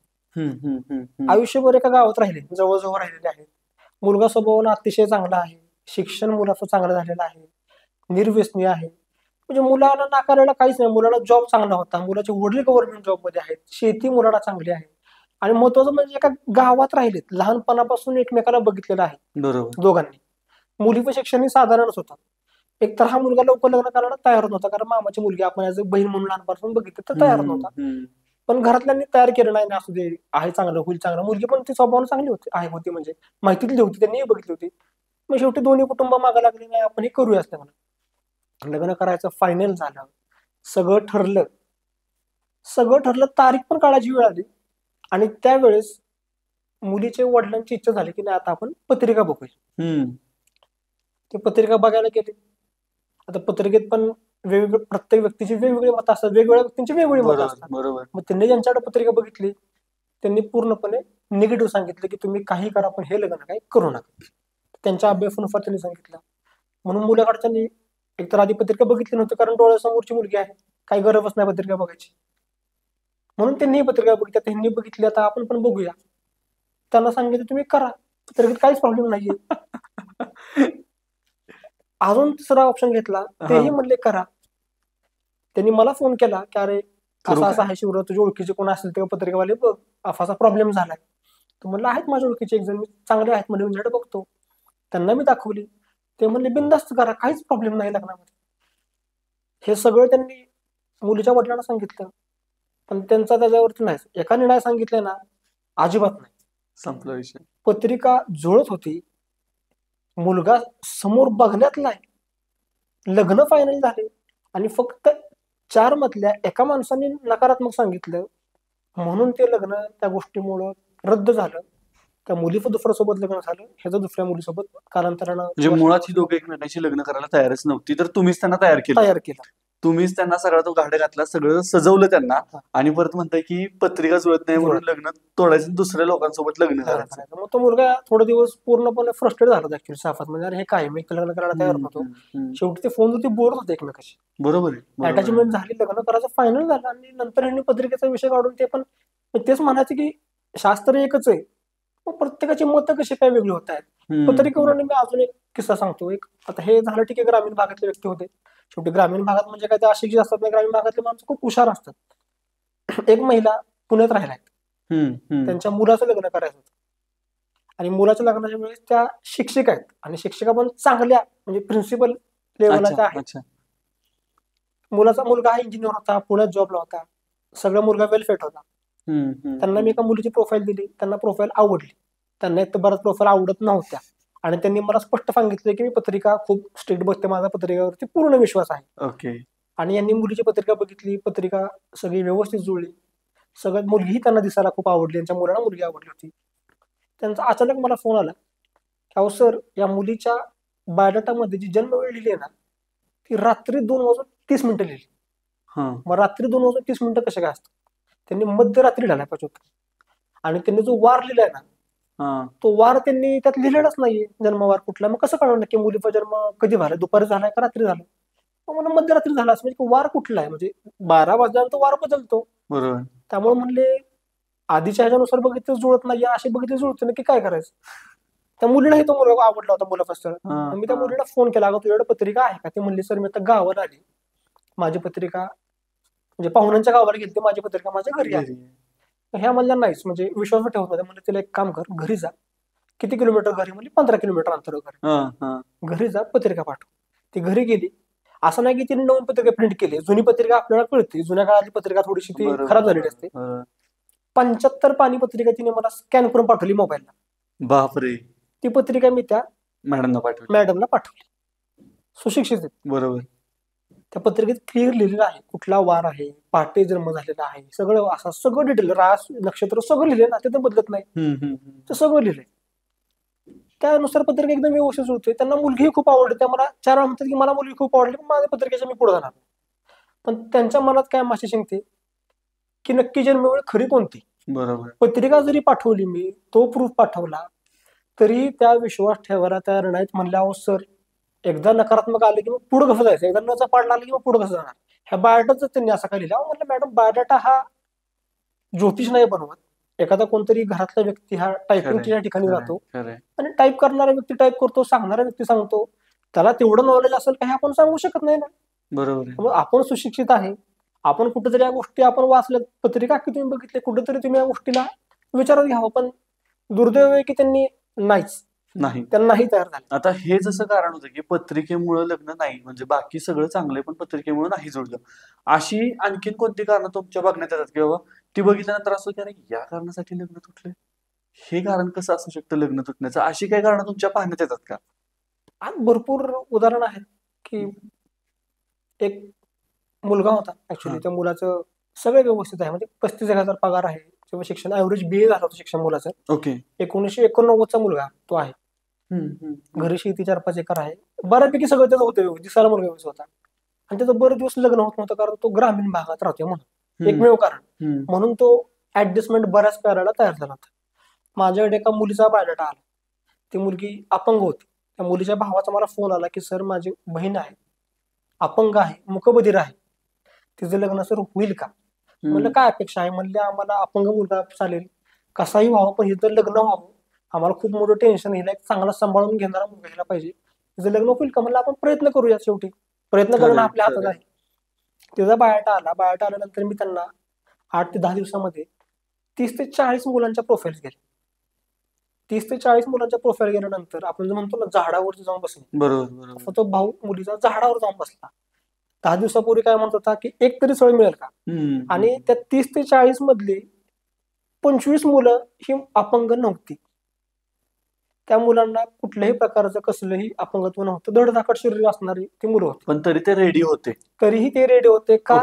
आयुष्यभर एका गावात राहिले, जवळजवळ राहिलेले आहेत. मुलगा स्वभावानं अतिशय चांगला आहे, शिक्षण मुलाचं चांगलं झालेलं आहे, निर्व्यसनी आहे. म्हणजे मुलाला नाकारायला काहीच नाही. मुलाला जॉब चांगला होता, मुलाचे वडील गव्हर्नमेंट जॉब मध्ये आहेत, शेती मुलाला चांगली आहे. आणि महत्वाचं म्हणजे एका गावात राहिलेत, लहानपणापासून एकमेकाला बघितलेलं आहे बरोबर. दोघांनी. मुलीचं शिक्षण साधारणच होतं. एक तर हा मुलगा लवकर लग्न करायला तयार नव्हता, कारण मामाची मुलगी आपण ॲज अ बहीण म्हणून लहानपासून बघितलं तर तयार नव्हता. पण घरातल्यांनी तयार केलं नाही, असू दे, आहे चांगलं, होईल चांगलं. मुलगी पण ती स्वभावानं चांगली होती म्हणजे माहितीतली होती, त्यांनी बघितली होती. मग शेवटी दोन्ही कुटुंब मागे लागले, नाही आपण हे करूया असं म्हणून लग्न करायचं फायनल झालं. सगळं ठरलं, तारीख पण काढायची वेळ आली. आणि त्यावेळेस मुलीच्या वडिलांची इच्छा झाली की नाही आता आपण पत्रिका बघूया. ते पत्रिका बघायला गेले. आता पत्रिकेत पण वेगवेगळे, प्रत्येक व्यक्तीची वेगवेगळी मतं असतात, वेगवेगळ्या व्यक्तींची वेगवेगळी मतं असतात. मग त्यांनी ज्यांच्याकडे पत्रिका बघितली त्यांनी पूर्णपणे निगेटिव्ह सांगितलं की तुम्ही काही करा पण हे लग्न काही करू नका. त्यांच्या अभ्यासानुसार त्यांनी सांगितलं. म्हणून मुलाकडच्यांनी एकतर आधी पत्रिका बघितली नव्हती, कारण डोळ्यासमोरची मुलगी आहे, काही गरजच नाही पत्रिका बघायची. म्हणून त्यांनी ही पत्रिका बघितली. त्यांनी बघितली, आता आपण पण बघूया. त्यांना सांगितलं तुम्ही करा, पत्रिकेत काहीच प्रॉब्लेम नाहीये. अजून तिसरा ऑप्शन घेतला, तेही म्हणले करा. त्यांनी मला फोन केला की अरे असं असं आहे शिवराज, तुझ्या ओळखीचे कोण असेल तेव्हा पत्रिकावाले बघ, असा प्रॉब्लेम झालाय. तर म्हणलं आहेत माझ्या ओळखीचे एक जण, मी चांगले आहेत म्हणजे उंजड बघतो. त्यांना मी दाखवली. ते म्हणले बिनधास्त करा, काहीच प्रॉब्लेम नाही लग्नामध्ये. हे सगळं त्यांनी मुलीच्या वडिलांना सांगितलं, पण त्यांचा त्याच्यावरती नाही. एकाने नाही सांगितलं ना, अजिबात नाही. संपला विषय. पत्रिका जुळत होती, मुलगा समोर बघण्यातला आहे, लग्न फायनल झाले. आणि फक्त 4 मधल्या एका माणसाने नकारात्मक सांगितलं म्हणून ते लग्न त्या गोष्टीमुळं रद्द झालं. त्या मुलीचं दुसऱ्या सोबत लग्न झालं, ह्याचं दुसऱ्या मुलीसोबत कालांतरानं. म्हणजे मुळात ही दोघं एकमेकांशी लग्न करायला तयारच नव्हती, तर तुम्हीच त्यांना तयार केलं. तुम्हीच त्यांना सगळा तो घाट घातला, सगळं सजवलं त्यांना. आणि परत म्हणताय की पत्रिका जुळत नाही म्हणून लग्न तोडायचं, दुसऱ्या लोकांसोबत लग्न करायचं. मग तो मुलगा थोडे दिवस पूर्णपणे फ्रस्ट्रेट झाला ऍक्च्युअली साफात. म्हणजे अरे हे काय, मी लग्न करायला तयार नव्हतो. शेवटी ते फोनवरती बोलत होते एकमेकाशी. बरोबर आहे. अटॅचमेंट झाली, लग्न करायचं फायनल झालं. आणि नंतर ह्यांनी पत्रिकेचा विषय काढून ते पण तेच म्हणायचे की शास्त्र एकच आहे, मग प्रत्येकाची मतं कशी काय वेगळी होत आहेत. पत्रिकेवरून मी अजून एक किस्सा सांगतो. एक आता हे झालं ठीक आहे, ग्रामीण भागातले व्यक्ती होते. शेवटी ग्रामीण भागात म्हणजे काय, ते अशिक्षित असतात नाही, ग्रामीण भागातले माणसं खूप हुशार असतात. एक महिला पुण्यात राहिल्या, त्यांच्या मुलाचं लग्न करायचं होतं. आणि मुलाच्या लग्नाच्या वेळेस त्या शिक्षिका आहेत, आणि शिक्षिका पण चांगल्या म्हणजे प्रिन्सिपल लेवलच्या आहेत. मुलगा हा इंजिनियर होता, पुण्यात जॉबला होता, सगळा मुलगा वेल फिट होता. त्यांना मी एका मुलीची प्रोफाईल दिली, त्यांना प्रोफाईल आवडली. त्यांना एक तर बऱ्याच प्रोफाईल आवडत नव्हत्या, आणि त्यांनी मला स्पष्ट सांगितलं की मी पत्रिका खूप स्ट्रिक्ट बघते, माझा पत्रिकेवरती पूर्ण विश्वास आहे. ओके. आणि यांनी मुलीची पत्रिका बघितली, पत्रिका सगळी व्यवस्थित जुळली. सगळ्यात मुलगीही त्यांना दिसायला खूप आवडली, त्यांच्या मुलाला मुलगी आवडली होती. त्यांचा अचानक मला फोन आला की अहो सर, या मुलीच्या बायोडाटामध्ये जी जन्मवेळ लिहिली आहे ना, ती रात्री 2:30 लिहिली. मग रात्री 2:30 कसे काय असतात? त्यांनी मध्यरात्री लिहायला पाहिजे होतं. आणि त्यांनी जो वार लिहिलाय ना, तो वार त्यांनी त्यात लिहिलेलाच नाहीये, जन्मवार कुठला. मग कसं कळणार की मुलीचा जन्म कधी झाला, दुपारी झालाय का रात्री झाला? मला मध्यरात्री झाला असं म्हणजे वार कुठला आहे, म्हणजे 12 वाजल्यानंतर वार बदलतो. बरोबर. त्यामुळे म्हणले आधीच्या ह्याच्यानुसार बघितलं जुळत नाही, असे बघितलं जुळतं, नक्की काय करायचं? त्या मुलीलाही तो मुलगा आवडला होता, मुलं फसलं. मी त्या मुलीला फोन केला, अगं तुझ्याकडे पत्रिका आहे का? ते म्हणली सर मी आता गावाला आली, माझी पत्रिका म्हणजे पाहुण्यांच्या गावाला गेली, माझी पत्रिका माझ्या घरी आली. ह्या म्हणल्या नाहीच, म्हणजे विश्वास ठेवत होते. म्हणजे तिला एक काम कर, घरी जा. किती किलोमीटर घरी? म्हणजे 15 किलोमीटर अंतर घरी. घरी जा, पत्रिका पाठव. ती घरी गेली. असं नाही की तिने नवीन पत्रिका प्रिंट केली, जुनी पत्रिका आपल्याला कळते, जुन्या काळातली पत्रिका थोडीशी ती खराब झालेली असते. 75 पानी पत्रिका तिने मला स्कॅन करून पाठवली मोबाईलला. बापरे. ती पत्रिका मी त्या मॅडमला पाठवली, सुशिक्षित आहेत. बरोबर. त्या पत्रिकेत क्लिअर लिहिलेलं आहे कुठला वार आहे, पहाटे जन्म झालेला आहे, सगळं असं सगळं डिटेल, रास नक्षत्र सगळं लिहिले ना, ते तर बदलत नाही, ते सगळं लिहिलंय. त्यानुसार पत्रिका एकदम व्यवस्थित होते. त्यांना मुलगी खूप आवडली. त्या मला 4 वेळा म्हणतात की मला मुलगी खूप आवडली, पण माझ्या पत्रिकेच्या मी पुढे जाणार. पण त्यांच्या मनात काय माशी शिंकते की नक्की जन्मवेळ खरी कोणती. बरोबर. पत्रिका जरी पाठवली मी, तो प्रूफ पाठवला, तरी त्या विश्वास ठेवायला तयार नाहीत. म्हणल्यावर सर एकदा नकारात्मक आले की मग पुढे कसं जायचं, एकदा नचा पाडला आलं की मग पुढे कसं जाणार. ह्या बायोडाटाच त्यांनी असा काय लिहिला. म्हटलं मॅडम बायोडाटा हा ज्योतिष नाही बनवत. एखादा कोणतरी घरातला व्यक्ती हा टायपिंगच्या ठिकाणी जातो आणि टाईप करणारा व्यक्ती टाईप करतो, सांगणारा व्यक्ती सांगतो. त्याला तेवढं नॉलेज असेल का हे आपण सांगू शकत नाही ना. बरोबर. आपण सुशिक्षित आहे, आपण कुठेतरी या गोष्टी आपण वाचल्या, पत्रिका की तुम्ही बघितले, कुठेतरी तुम्ही या गोष्टीला विचारात घ्यावं. पण दुर्दैव आहे की त्यांनी त्यांनाही तयार झालं. आता हे जसं कारण होतं की पत्रिकेमुळे लग्न नाही, म्हणजे बाकी सगळं चांगलंय पण पत्रिकेमुळे नाही जुळलं, अशी आणखीन कोणती कारण तुमच्या बघण्यात येतात की बाबा ती बघितल्यानंतर असं की अरे या कारणासाठी लग्न तुटले, हे कारण कसं असू शकतं लग्न तुटण्याचं, अशी काही कारण तुमच्या पाहण्यात येतात का? आज भरपूर उदाहरण आहेत की एक मुलगा होता, ऍक्च्युली त्या मुलाचं सगळं व्यवस्थित आहे, म्हणजे 35,000 पगार आहे, किंवा शिक्षण ऍव्हरेज BA झालं होतं शिक्षण मुलाचं. ओके. 1989चा मुलगा तो आहे. घरी शेती 4-5 एकर आहे, बऱ्यापैकी सगळं त्याचं होतं, दिसायला मुलगा व्यवस्थित होता. आणि त्याचं बरेच दिवस लग्न होत नव्हतं कारण तो ग्रामीण भागात राहतोय म्हणून, एकमेव कारण म्हणून तो ऍडजस्टमेंट बऱ्याच करायला तयार झाला होता. माझ्याकडे एका मुलीचा बायोडाटा आला. ती मुलगी अपंग होती. त्या मुलीच्या भावाचा मला फोन आला की सर माझी बहीण आहे, अपंग आहे, मुकबधीर आहे, तिचं लग्न सर होईल का. म्हणलं काय अपेक्षा आहे. म्हणले आम्हाला अपंग मुलगा चालेल, कसाही व्हावं पण हिचं लग्न व्हावं, आम्हाला खूप मोठं टेन्शन येईल, चांगला सांभाळून घेणारा मुलगा घ्यायला पाहिजे, तिचं लग्न होईल का. म्हणलं आपण प्रयत्न करूया, शेवटी प्रयत्न करणं आपल्या हातात आहे. तिचा बायोडाटा आला. बायोडाटा आल्यानंतर मी त्यांना 8 ते 10 दिवसामध्ये 30 ते 40 मुलांच्या प्रोफाईल गेले. 30 ते 40 मुलांच्या प्रोफाईल गेल्यानंतर आपण जो म्हणतो ना झाडावरती जाऊन बसणे, बरोबर. तो भाऊ मुलीचा झाडावर जाऊन बसला. 10 दिवसापूर्वी काय म्हणत होता की एक तरी स्थळ मिळेल का. आणि त्या 30 ते 40 मधली 25 मुलं ही अपंग नव्हती. त्या मुलांना कुठल्याही प्रकारचं कसलंही अपंगत्व नव्हतं, धडधाकट शरीर असणारी ती मुलं होती. पण तरी ते रेडी होते. तरीही ते रेडी होते का,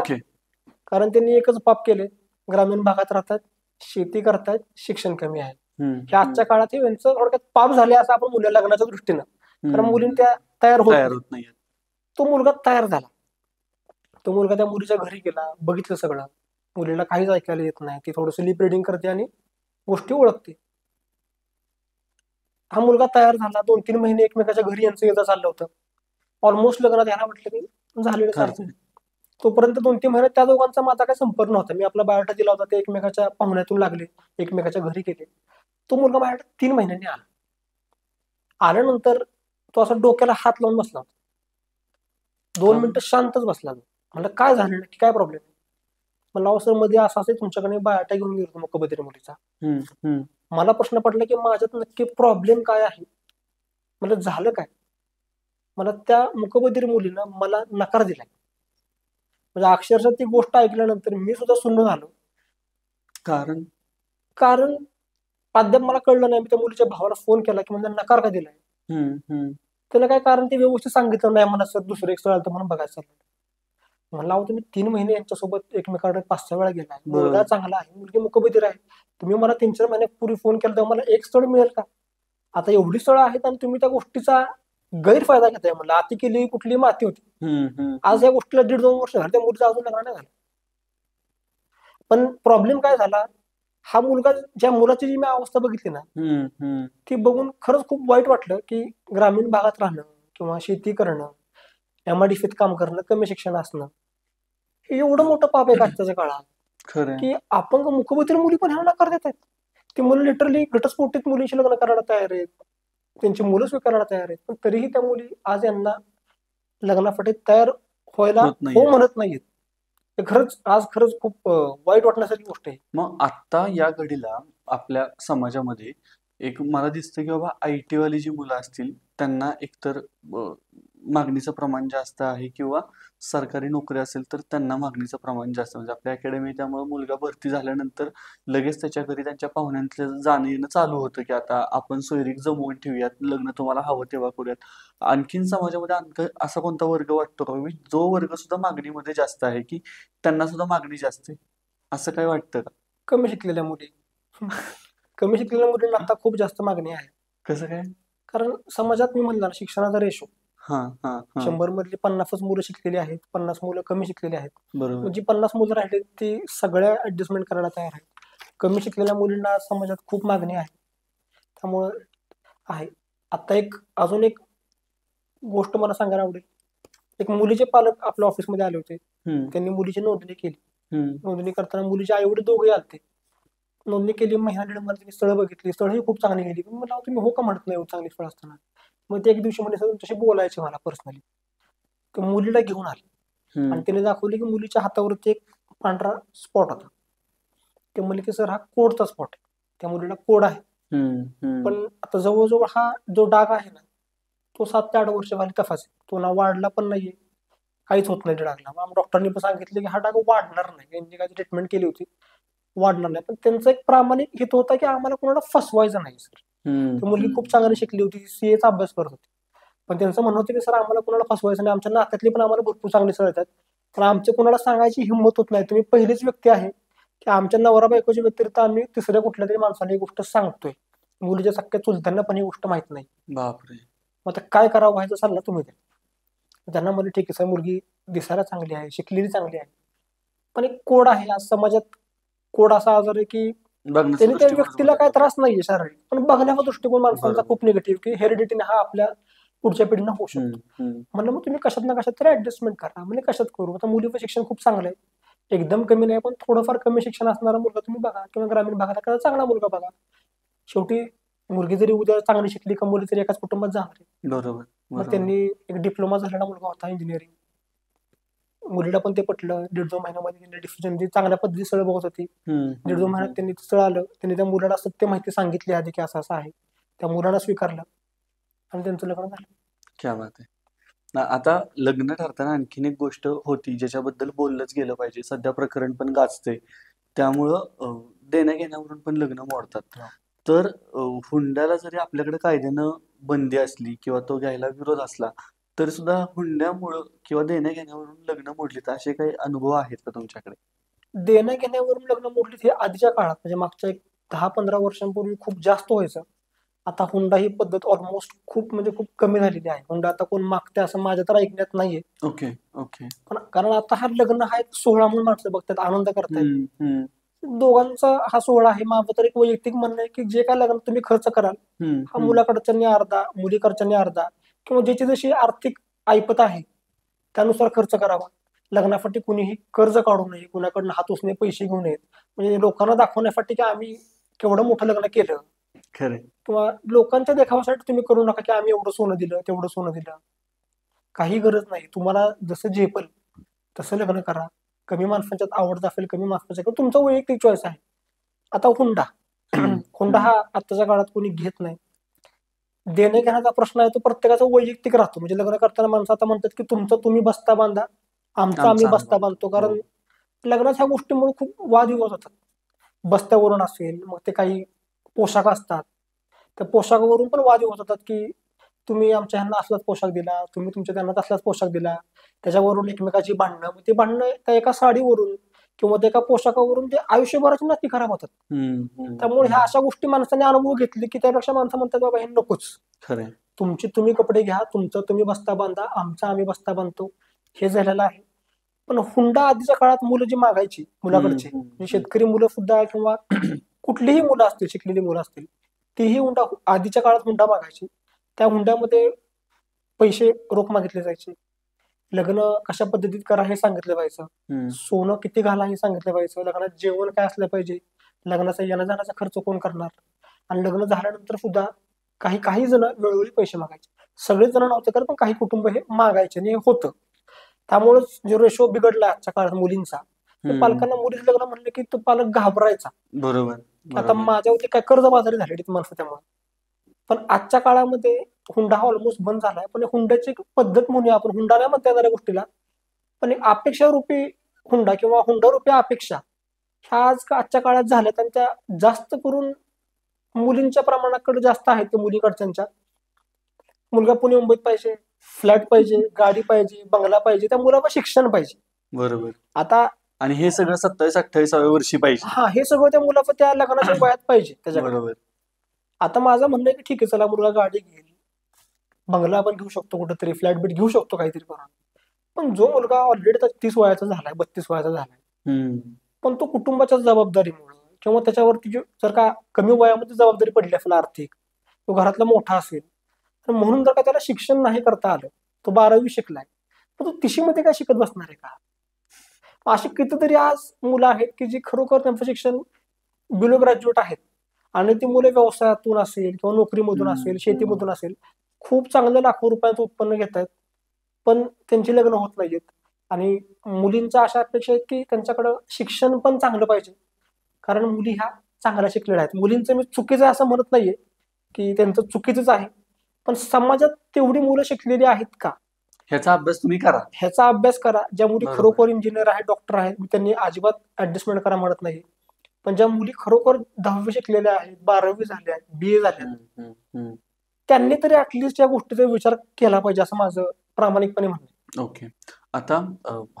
कारण त्यांनी एकच पाप केले, ग्रामीण भागात राहतात, शेती करतात, शिक्षण कमी आहे. ह्या आजच्या काळात हे यांचं थोडक्यात पाप झाले असं आपण मुलं लग्नाच्या दृष्टीनं, कारण मुलीं त्या तयार होत नाही. तो मुलगा तयार झाला. तो मुलगा त्या मुलीच्या घरी गेला, बघितलं सगळं. मुलीला काहीच ऐकायला येत नाही, ती थोडंसं लिप रिडिंग करते आणि गोष्टी ओळखते. हा मुलगा तयार झाला. 2-3 महिने एकमेकाच्या घरी यांचं येतं चाललं होतं. ऑलमोस्ट लग्नात यायला म्हटलं की झालेलं. तोपर्यंत 2-3 महिन्यात त्या दोघांचा माझा काही संपर्क नव्हता. मी आपला बायोडाटा दिला होता, ते एकमेकाच्या पाहुण्यातून लागले, एकमेकाच्या घरी गेले. तो मुलगा बायोडाटा 3 महिन्यांनी आला. आल्यानंतर तो असा डोक्याला हात लावून बसला होता. 2 मिनिटं शांतच बसला. म्हणलं काय झालं नक्की, काय प्रॉब्लेम. म्हणलं सर मध्ये असं असेल, तुमच्याकडे बायोडाटा घेऊन गेलो मुकबधीर मुलीचा. मला प्रश्न पडला की माझ्यात नक्की प्रॉब्लेम काय आहे. मला झालं काय. मला त्या मुकबधीर मुलीनं मला नकार दिलाय. म्हणजे अक्षरशः ती गोष्ट ऐकल्यानंतर मी सुद्धा सुन्न झालो. कारण अद्याप मला कळलं नाही. मी त्या मुलीच्या भावाला फोन केला की म्हणजे नकार का दिलाय. त्याला काय कारण ते व्यवस्थित सांगितलं नाही. मला सर दुसरं एक स्थळ आलं म्हणून बघायचं. म्हणला अहो तुम्ही 3 महिने यांच्यासोबत एकमेकांकडे 5-6 वेळा गेलाय, मुलगा चांगला आहे, मुलगी मुकबधीर आहे, तुम्ही मला 3-4 महिन्यापूर्वी फोन केला तेव्हा मला एक स्थळ मिळेल का. आता एवढी स्थळं आहेत आणि तुम्ही त्या गोष्टीचा गैरफायदा घेताय. म्हणलं आती केली कुठली माती होती. आज या गोष्टीला 1.5-2 वर्ष झाली, त्या मुलीचा अजून लग्न नाही झालं. पण प्रॉब्लेम काय झाला, हा मुलगा, ज्या मुलाची जी मी अवस्था बघितली ना, ती बघून खरंच खूप वाईट वाटलं की ग्रामीण भागात राहणं किंवा शेती करणं, MIDCत काम करणं, कमी शिक्षण असणं, हे एवढं मोठं पाप आहे आजच्या काळात की अपंग मुकबधीर मुली पण ह्याला नकार देत आहेत. ती मुलं लिटरली घटस्फोटित मुलींशी लग्न करायला तयार आहेत, त्यांची मुलं स्वीकारायला तयार आहेत, पण तरीही त्या मुली आज यांना लग्नासाठी तयार व्हायला हो म्हणत नाहीत. आज खरंच खूप वाईट वाटण्यासारखी गोष्ट आहे. मग आता या घडीला आपल्या समाजामध्ये एक मला दिसतं की बाबा IT वाली जी मुलं असतील त्यांना एकतर मागणीचं प्रमाण जास्त आहे, किंवा सरकारी नोकरी असेल तर त्यांना मागणीचं प्रमाण जास्त. म्हणजे आपल्या अकॅडमी, त्यामुळे मुलगा भरती झाल्यानंतर लगेच त्याच्या घरी त्यांच्या पाहुण्यांचं जाणं येणं चालू होतं की आता आपण सोयरीक जमवून ठेवूयात, लग्न तुम्हाला हवं तेव्हा करूयात. आणखीन समाजामध्ये असा कोणता वर्ग वाटतो का जो वर्ग सुद्धा मागणीमध्ये जास्त आहे, की त्यांना सुद्धा मागणी जास्त आहे, असं काय वाटतं का? कमी शिकलेल्या मुलींना आता खूप जास्त मागणी आहे. कसं काय? कारण समाजात मी म्हणलं शिक्षणाचा रेशो 100 मधली 50च मुलं शिकलेली आहेत, 50 मुलं कमी शिकलेली आहेत. म्हणजे 50 मुलं राहिले ती सगळ्या ऍडजस्टमेंट करायला तयार आहेत. कमी शिकलेल्या मुलींना समाजात खूप मागणी आहे, त्यामुळं आहे. आता अजून एक गोष्ट मला सांगायला आवडेल. एक मुलीचे पालक आपल्या ऑफिसमध्ये आले होते. त्यांनी मुलीची नोंदणी केली. नोंदणी करताना मुलीचे आई वडील दोघे आलते. नोंदणी केली, महिना दीड महिना त्यांनी स्थळ बघितली, स्थळ ही खूप चांगली गेली. मला तुम्ही हो का म्हणत नाही चांगली स्थळ असताना. मग ते एक दिवशी म्हणजे तुमच्याशी बोलायचे मला पर्सनली. तर मुलीला घेऊन आले आणि त्याने दाखवले की मुलीच्या हातावरती एक पांढरा स्पॉट होता. ते म्हणले की सर हा कोडचा स्पॉट आहे, त्या मुलीला कोड आहे. पण आता जवळजवळ हा जो डाग आहे ना तो 7 ते 8 वर्ष झाली तपास आहे. तो ना वाढला पण नाहीये, काहीच होत नाही त्या डागला. मग डॉक्टरांनी पण सांगितलं की हा डाग वाढणार नाही, यांनी काही ट्रीटमेंट केली होती, वाढणार नाही. पण त्यांचा एक प्रामाणिक हेतू होता की आम्हाला कोणाला फसवायचं नाही सर. ती मुलगी खूप चांगली शिकली होती, सीएचा अभ्यास करत होती, पण त्यांचं म्हणणं होतं की सर आम्हाला कोणाला फसवायचं नाही, आमच्या नात्यातली पण आम्हाला भरपूर चांगली सर येतात, पण आमच्या कोणाला सांगायची हिंमत होत नाही. तुम्ही पहिलीच व्यक्ती आहे की आमच्या नवरा बायकोच्या व्यतिरिक्त आम्ही तिसऱ्या कुठल्या तरी माणसाला ही गोष्ट सांगतोय. मुलीच्या सख्या चुलत्यांना पण ही गोष्ट माहित नाही. बापरे. मग आता काय करावं व्हायचा सल्ला तुम्ही द्या. त्यांना म्हणजे ठीक आहे सर, मुलगी दिसायला चांगली आहे, शिकलेली चांगली आहे, पण एक कोड आहे. आज समाजात कोड असा आजार आहे की त्याने त्या व्यक्तीला काय त्रास नाहीये शारीरिक, पण बघण्याचा दृष्टिकोन माणसांचा खूप निगेटिव्ह की हेरिडिटीने हा आपल्या पुढच्या पिढीनं होऊ शकतो. म्हणलं मग तुम्ही कशात ना कशात तरी ऍडजस्टमेंट करा. म्हणजे कशात करू, आता मुलीचं शिक्षण खूप चांगलं आहे, एकदम कमी नाही, पण थोडंफार कमी शिक्षण असणारा मुलगा तुम्ही बघा, किंवा ग्रामीण भागात एखादा चांगला मुलगा बघा. शेवटी मुलगी जरी उद्या चांगली शिकली का मुली तरी एकाच कुटुंबात जाणार आहे. बरोबर. मग त्यांनी एक डिप्लोमा झालेला मुलगा होता इंजिनिअरिंग, मुलीला पण ते पटलं. 1.5-2 महिन्यामध्ये त्यांनी डिसिजन दिली, चांगल्या पद्धती स्थळ बघत होती. 1.5-2 महिन्यात त्यांनी स्थळ आलं, त्यांनी त्या मुलाला सत्य माहिती सांगितली आधी की असं असं आहे, त्या मुलाला स्वीकारलं आणि त्यांचं लग्न झालं. क्या बात आहे. आता लग्न ठरताना आणखीन एक गोष्ट होती ज्याच्याबद्दल बोललंच गेलं पाहिजे. सध्या प्रकरण पण गाजते, त्यामुळं देण्या घेण्यावरून पण लग्न मोडतात. तर हुंड्याला जरी आपल्याकडे कायद्यानं बंदी असली किंवा तो घ्यायला विरोध असला तरी सुद्धा हुंड्यामुळं किंवा देण्या घेण्यावरून लग्न मोडली, तर असे काही अनुभव आहेत का तुमच्याकडे? देण्या घेण्यावरून लग्न मोडली हे आधीच्या काळात म्हणजे मागच्या 10-15 वर्षांपूर्वी खूप जास्त व्हायचं. आता हुंडा ही पद्धत ऑलमोस्ट खूप म्हणजे खूप कमी झालेली आहे. हुंडा आता कोण मागते असं माझ्या तर ऐकण्यात नाहीये. Okay okay. पण कारण आता हा लग्न हा एक सोहळा म्हणून माणसं बघतात, आनंद करतायत. दोघांचा हा सोहळा आहे. माझं तर एक वैयक्तिक म्हणणं आहे की जे काय लग्न तुम्ही खर्च कराल हा मुलाकडच्यांनी अर्धा, मुलीकडच्यांनी अर्धा, किंवा ज्याची जशी आर्थिक ऐपत आहे त्यानुसार खर्च करावा. लग्नासाठी कुणीही कर्ज काढू नये, कुणाकडनं हात उसने पैसे घेऊ नयेत, म्हणजे लोकांना दाखवण्यासाठी की आम्ही केवढं मोठं लग्न केलं, खरं, किंवा लोकांच्या देखाव्यासाठी तुम्ही करू नका की आम्ही एवढं सोनं दिलं तेवढं सोनं दिलं. काही गरज नाही. तुम्हाला जसं झेपल तसं लग्न करा. कमी माणसांच्यात आवडत असेल कमी माणसांच्या, तुमचा वैयक्तिक चॉईस आहे. आता हुंडा हुंडा हा आताच्या काळात कोणी घेत नाही. देणे घेण्याचा प्रश्न आहे तो प्रत्येकाचा वैयक्तिक राहतो. म्हणजे लग्न करताना माणसं आता म्हणतात की तुमचं तुम्ही बस्ता बांधा, आमचा आम्ही बस्ता बांधतो. कारण लग्नाच्या गोष्टीमुळे खूप वादविवाद होतात. बस्त्यावरून असेल, मग ते काही पोशाख असतात, त्या पोशाखावरून पण वादविवाद होतात की तुम्ही आमच्या ह्यांना असलाच पोशाख दिला, तुम्ही तुमच्या त्यांना तसलाच पोशाख दिला. त्याच्यावरून एकमेकाची भांडणं, मग ते भांडणं त्या एका साडीवरून किंवा त्या एका पोशाखावरून ते आयुष्यभराची नाती खराब होतात. त्यामुळे ह्या अशा गोष्टी माणसाने अनुभव घेतले की त्यापेक्षा माणसं म्हणतात बाबा हे नकोच, खरं, तुमची तुम्ही कपडे घ्या, तुमचं तुम्ही बस्ता बांधा, आमचा आम्ही बस्ता बांधतो, हे झालेलं आहे. पण हुंडा आधीच्या काळात मुलं जी मागायची मुलाकडची, म्हणजे शेतकरी मुलं सुद्धा किंवा कुठलीही मुलं असतील, शिकलेली मुलं असतील, तीही हुंडा आधीच्या काळात हुंडा मागायची. त्या हुंड्यामध्ये पैसे रोख मागितले जायचे, लग्न कशा पद्धतीत करा हे सांगितलं जायचं, सोनं किती घाला हे सांगितलं जायचं, लग्नात जेवण काय असलं पाहिजे, लग्नाचा येण्या जाण्याचा खर्च कोण करणार, आणि लग्न झाल्यानंतर सुद्धा काही जण वेळोवेळी पैसे मागायचे. सगळेच जण नव्हते करत, पण काही कुटुंब हे मागायचे आणि हे होतं. त्यामुळेच जो रेशो बिघडला आजच्या काळात मुलींचा, पालकांना मुलीचं लग्न म्हणलं की तो पालक घाबरायचा. बरोबर. आता माझ्यावरती काय कर्जबाजारी झालेली माणसं त्यामुळे. पण आजच्या काळामध्ये हुंडा हा ऑलमोस्ट बंद झालाय. पण हुंड्याची पद्धत म्हणूया आपण, हुंडा नाही म्हणता येणाऱ्या गोष्टीला, पण एक अपेक्षा रूपी हुंडा किंवा हुंडा रूपी अपेक्षा ह्या आजच्या काळात झाल्यात, आणि त्या जास्त करून मुलींच्या प्रमाणाकडे जास्त आहेत ते मुलीकडच्यांच्या. मुलगा पुणे मुंबईत पाहिजे, फ्लॅट पाहिजे, गाडी पाहिजे, बंगला पाहिजे, त्या मुलाला शिक्षण पाहिजे. बरोबर. आता आणि हे सगळं 27-28व्या वर्षी पाहिजे. हा, हे सगळं त्या मुलाचं त्या लग्नाच्या वयात पाहिजे त्याच्याकडे. बरोबर. आता माझं म्हणणं आहे की ठीक आहे, चला मुलगा गाडी घेईल, बंगला आपण घेऊ शकतो, कुठेतरी फ्लॅट बीट घेऊ शकतो काहीतरी करून, पण जो मुलगा ऑलरेडी 30 वयाचा झालाय, 32 वयाचा झालाय, पण तो कुटुंबाच्या जबाबदारीमुळे किंवा त्याच्यावरती जर का कमी वयामध्ये जबाबदारी पडली असेल आर्थिक, तो घरातला मोठा असेल, तर म्हणून जर का त्याला शिक्षण नाही करता आलं, तो 12वी शिकलाय, तर तो 30शी मध्ये काय शिकत बसणार आहे का? अशी कितीतरी आज मुलं आहेत की जी खरोखर त्यांचं शिक्षण बिलो ग्रॅज्युएट आहेत आणि ती मुलं व्यवसायातून असेल किंवा नोकरीमधून असेल, शेतीमधून असेल, खूप चांगलं लाखो रुपयाचं उत्पन्न घेत आहेत, पण त्यांची लग्न होत नाहीयेत. आणि मुलींच्या अशा अपेक्षा आहेत की त्यांच्याकडं शिक्षण पण चांगलं पाहिजे, कारण मुली ह्या चांगल्या शिकलेल्या आहेत. मुलींचं मी चुकीचं आहे असं म्हणत नाहीये की त्यांचं चुकीचंच आहे, पण समाजात तेवढी मुलं शिकलेली आहेत का ह्याचा अभ्यास तुम्ही करा, ह्याचा अभ्यास करा. ज्या मुली बरोबर. खरोखर इंजिनियर आहेत, डॉक्टर आहेत, मी त्यांनी अजिबात ऍडजस्टमेंट करा म्हणत नाही, पण ज्या मुली खरोखर 10वी शिकलेल्या आहेत, 12वी झाल्या आहेत, BA झाल्या, त्यांनी तरी ऍटलिस्ट या गोष्टीचा विचार केला पाहिजे असं माझं प्रामाणिकपणे म्हणणं आहे. ओके. आता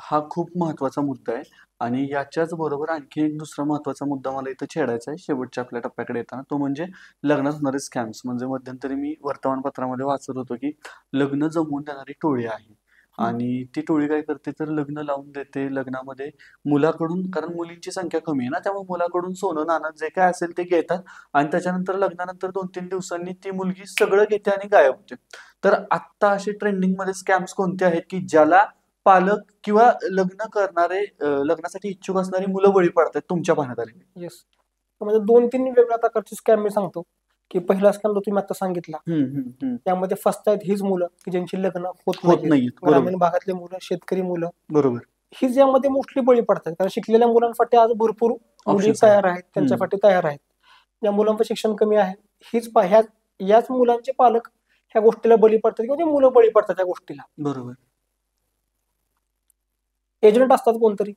हा खूप महत्वाचा मुद्दा आहे आणि याच्याच बरोबर आणखी एक दुसरा महत्वाचा मुद्दा मला इथं छेडायचा आहे शेवटच्या आपल्या टप्प्याकडे येताना, तो म्हणजे लग्नात होणारे स्कॅम्स. म्हणजे मध्यंतरी मी वर्तमानपत्रामध्ये वाचत होतो की लग्न जमवून देणारी टोळी आहे आणि ती टोळी काय करते तर लग्न लावून देते. लग्नामध्ये मुलाकडून, कारण मुलींची संख्या कमी आहे ना, त्यामुळे मुलाकडून सोनं नाणं जे काय असेल ते घेतात आणि त्याच्यानंतर लग्नानंतर 2-3 दिवसांनी ती मुलगी सगळं घेते आणि गायब होते. तर आत्ता असे ट्रेंडिंग मध्ये स्कॅम्स कोणते आहेत की ज्याला पालक किंवा लग्न करणारे लग्नासाठी इच्छुक असणारी मुलं बळी पडतात तुमच्या पाहण्यात आले? येस, म्हणजे 2-3 वेगवेगळ्या प्रकारचे स्कॅम मी सांगतो. की पहिला स्कॅम जो तुम्ही आता सांगितला, त्यामध्ये फसतायत हीच मुलं की ज्यांची लग्न होत नाहीत, ग्रामीण भागातली मुलं, शेतकरी मुलं, बरोबर, हीच यामध्ये मोस्टली बळी पडतात. कारण शिकलेल्या मुलांसाठी आज भरपूर मुली तयार आहेत, त्यांच्यासाठी तयार आहेत. ज्या मुलांचं शिक्षण कमी आहे, याच मुलांचे पालक ह्या गोष्टीला बळी पडतात किंवा ते मुलं बळी पडतात त्या गोष्टीला. बरोबर. एजंट असतात कोणतरी,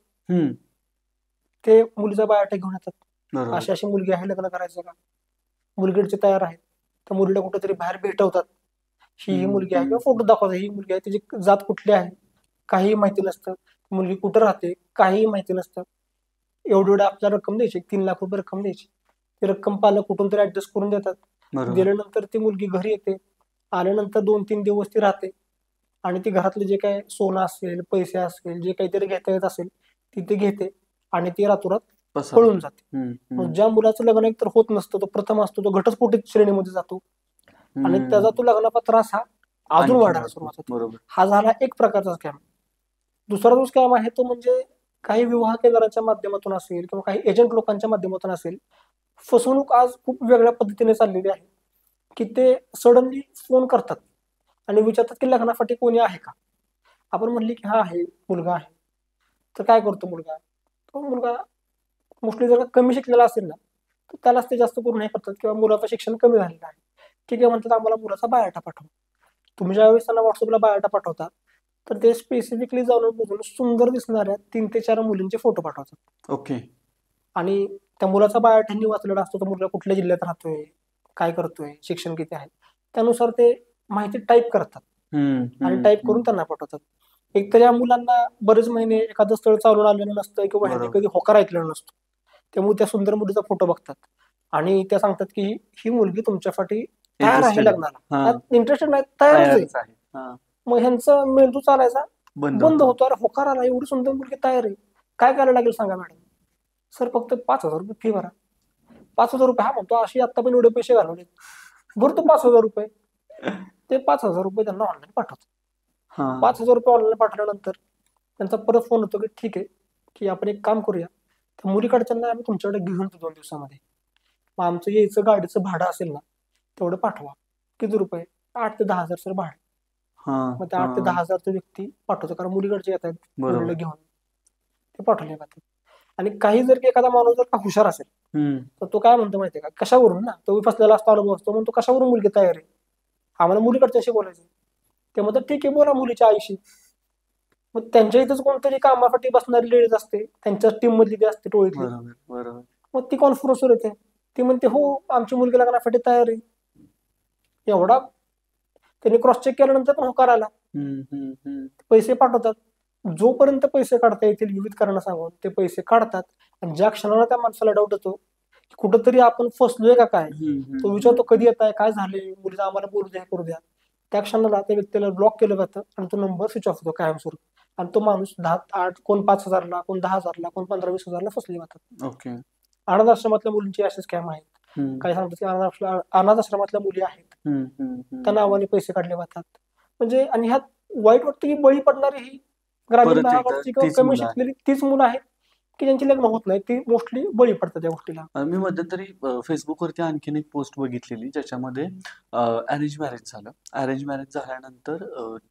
ते मुलीचा बायोटेक घेऊन येतात, बरोबर. अशी मुलगी आहे, लग्न करायचं का? मुलगीचे तयार आहेत, तर मुलीला कुठेतरी बाहेर भेटवतात, ही मुलगी आहे, किंवा फोटो दाखवतात, ही मुलगी आहे, तिची जात कुठली आहे काहीही माहिती नसतं, मुलगी कुठं राहते काहीही माहिती नसतं. एवढी आपल्याला रक्कम द्यायची, 3 लाख रुपये रक्कम द्यायची, ती रक्कम पालक कुठून तरी ऍडजस्ट करून देतात. बरोबर. दिल्यानंतर ती मुलगी घरी येते, आल्यानंतर 2-3 दिवस ती राहते आणि ती घरातले जे काही सोनं असेल, पैसे असेल, जे काहीतरी घेता येत असेल ती घेते आणि ती रातोरात पळून जाते. मग ज्या मुलाचं लग्न एकतर होत नसतं, तो प्रथम असतो, तो घटस्फोटित श्रेणीमध्ये जातो आणि त्याचा तो लग्नाचा त्रास हा अजून वाढायला सुरुवात होते. बरोबर. हा झाला एक प्रकारचा स्कॅम. दुसरा जो स्कॅम आहे तो म्हणजे काही विवाह केंद्राच्या माध्यमातून असेल किंवा काही एजंट लोकांच्या माध्यमातून असेल, फसवणूक आज खूप वेगळ्या पद्धतीने चाललेली आहे. की ते सडनली फोन करतात आणि विचारतात की लग्नासाठी कोणी आहे का? आपण म्हणले की हा आहे, मुलगा आहे. तर काय करतो मुलगा? तो मुलगा मोस्टली जर कमी शिकलेला असेल ना, तर त्यालाच ते जास्त करून हे करतात किंवा मुलाचं शिक्षण कमी झालेलं आहे. ठीक आहे म्हणतात, आम्हाला मुलाचा बायोडाटा पाठवा. तुम्ही ज्यावेळेस त्यांना व्हॉट्सअपला बायोडाटा पाठवता, तर ते स्पेसिफिकली जाऊन बघून सुंदर दिसणाऱ्या 3 ते 4 मुलींचे फोटो पाठवतात. ओके. आणि त्या मुलाचा बायोडाटा वाचलेला असतो, तो मुलगा कुठल्या जिल्ह्यात राहतोय, काय करतोय, शिक्षण किती आहे, त्यानुसार ते माहिती टाईप करतात आणि टाईप करून त्यांना पाठवतात. एक तर या मुलांना बरेच महिने एखादं स्थळ चालून आलेलं नसतं किंवा ह्यांनी कधी होकार ऐकलेला नसतो, त्यामुळे त्या सुंदर मुलीचा फोटो बघतात आणि त्या सांगतात की ही मुलगी तुमच्यासाठी तयार आहे लग्नाला, इंटरेस्टेड नाही, तयारच आहे. मग ह्यांचा मेंदू चालायचा बंद होतो. अरे होकार आला, एवढी सुंदर मुलगी तयार आहे, काय करायला लागेल सांगा मॅडम? सर फक्त 5,000 रुपये फी भरा. 5,000 रुपये? हा म्हणतो अशी आता पण एवढे पैसे घालवले, भरतो 5,000 रुपये. ते 5,000 रुपये त्यांना ऑनलाईन पाठवतो. 5,000 रुपये ऑनलाईन पाठवल्यानंतर त्यांचा परत फोन होतो की ठीक आहे की आपण एक काम करूया, त्या मुलीकडच्यांना आम्ही तुमच्याकडे घेऊन येतो 2 दिवसामध्ये, मग आमचं यायचं गाडीचं भाडं असेल ना तेवढं पाठवा. किती रुपये? 8 ते 10,000 सर भाडं. मग त्या 8 ते 10,000 तो व्यक्ती पाठवतो, कारण मुलीकडचे येत आहेत मुलीला घेऊन, ते पाठवले जातात. आणि काही जर की एखादा माणूस जर का हुशार असेल तर तो काय म्हणतो माहितीये का, कशावरून ना, तो फसलेला असतो, अनुभव असतो, म्हणून तो कशावरून मुलगी तयार आहे, आम्हाला मुलीकडच्याशी बोलायचं. ते म्हणतात ठीक आहे, बोला मुलीच्या आईशी. मग त्यांच्या इथंच कोणतरी कामासाठी बसणारी लेडीज असते, त्यांच्या टीम मधली ती असते टोळीतली, मग ती कॉन्फरन्सवर येते, ती म्हणते हो आमची मुलगी लग्नासाठी तयार आहे. एवढा त्यांनी क्रॉस चेक केल्यानंतर पण होकार आला, पैसे पाठवतात. जोपर्यंत पैसे काढता येतील विविध कारण सांगून ते पैसे काढतात आणि ज्या क्षणाला त्या माणसाला डाऊट येतो की कुठंतरी आपण फसलोय का काय, तो विचारतो कधी येत आहे, काय झाले, मुलीला आम्हाला बोलू द्या, करू द्या. त्या क्षणाला त्या व्यक्तीला ब्लॉक केलं जातं आणि तो नंबर स्विच ऑफ होतो कायमस्वरूपी. आणि तो माणूस 10-8, कोण 5,000ला, कोण 10,000ला, कोण 15-20,000ला फसले जातात. ओके. अनाथ आश्रमातल्या मुलींची असे स्कॅम आहेत. काही सांगतात की अनाथ आश्रमातल्या मुली आहेत, त्या नावाने पैसे काढले जातात. म्हणजे आणि ह्यात वाईट वाटतं की बळी पडणारी ही ग्रामीण भागाकडची किंवा कमी शिकलेली तीच मुलं आहेत की ज्यांची लग्न होत नाही, ती मोस्टली बळी पडतात त्या गोष्टीला. मी मध्यंतरी फेसबुकवरती आणखीन एक पोस्ट बघितलेली ज्याच्यामध्ये अरेंज मॅरेज झालं. अरेंज मॅरेज झाल्यानंतर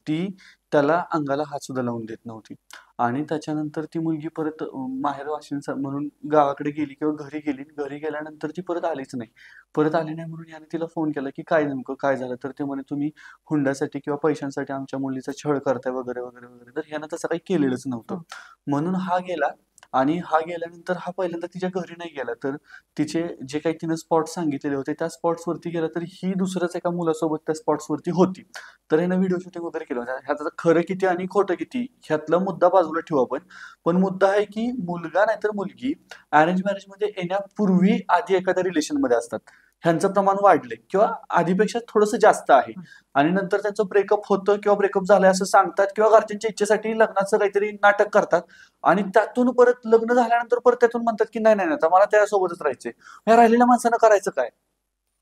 ती त्याला अंगाला हात सुद्धा लावून देत नव्हती आणि त्याच्यानंतर ती मुलगी परत माहेर वाशिन म्हणून गावाकडे गेली किंवा घरी गेली. घरी गेल्यानंतर ती परत आलीच नाही. परत आली नाही म्हणून याने तिला फोन केला की काय नेमकं काय झालं? तर ते म्हणे तुम्ही हुंड्यासाठी किंवा पैशांसाठी आमच्या मुलीचा छळ करताय वगैरे वगैरे वगैरे. तर ह्यानं तसं काही केलेलंच नव्हतं. म्हणून हा गेला आणि हा गेल्यानंतर हा पहिल्यांदा तिच्या घरी नाही गेला, तर तिचे जे काही तिनं स्पॉट सांगितलेले होते त्या स्पॉट्सवरती गेला, तर ही दुसऱ्याच एका मुलासोबत त्या स्पॉट्सवरती होती. तर यानं व्हिडिओ शूटिंग वगैरे केलं. ह्याचं खरं किती आणि खोटं किती ह्यातला मुद्दा बाजूला ठेवू आपण. पण मुद्दा आहे की मुलगा नाहीतर मुलगी अरेंज मॅरेजमध्ये येण्यापूर्वी आधी एखाद्या रिलेशनमध्ये असतात. ह्यांचं प्रमाण वाढलंय किंवा आधीपेक्षा थोडंसं जास्त आहे आणि नंतर त्यांचं ब्रेकअप होतं किंवा ब्रेकअप झालंय असं सांगतात किंवा घरच्यांच्या इच्छेसाठी लग्नाचं काहीतरी नाटक करतात आणि त्यातून परत लग्न झाल्यानंतर परत त्यातून म्हणतात की नाही नाही आता मला त्यासोबतच राहायचंय. या राहिलेल्या माणसानं करायचं काय?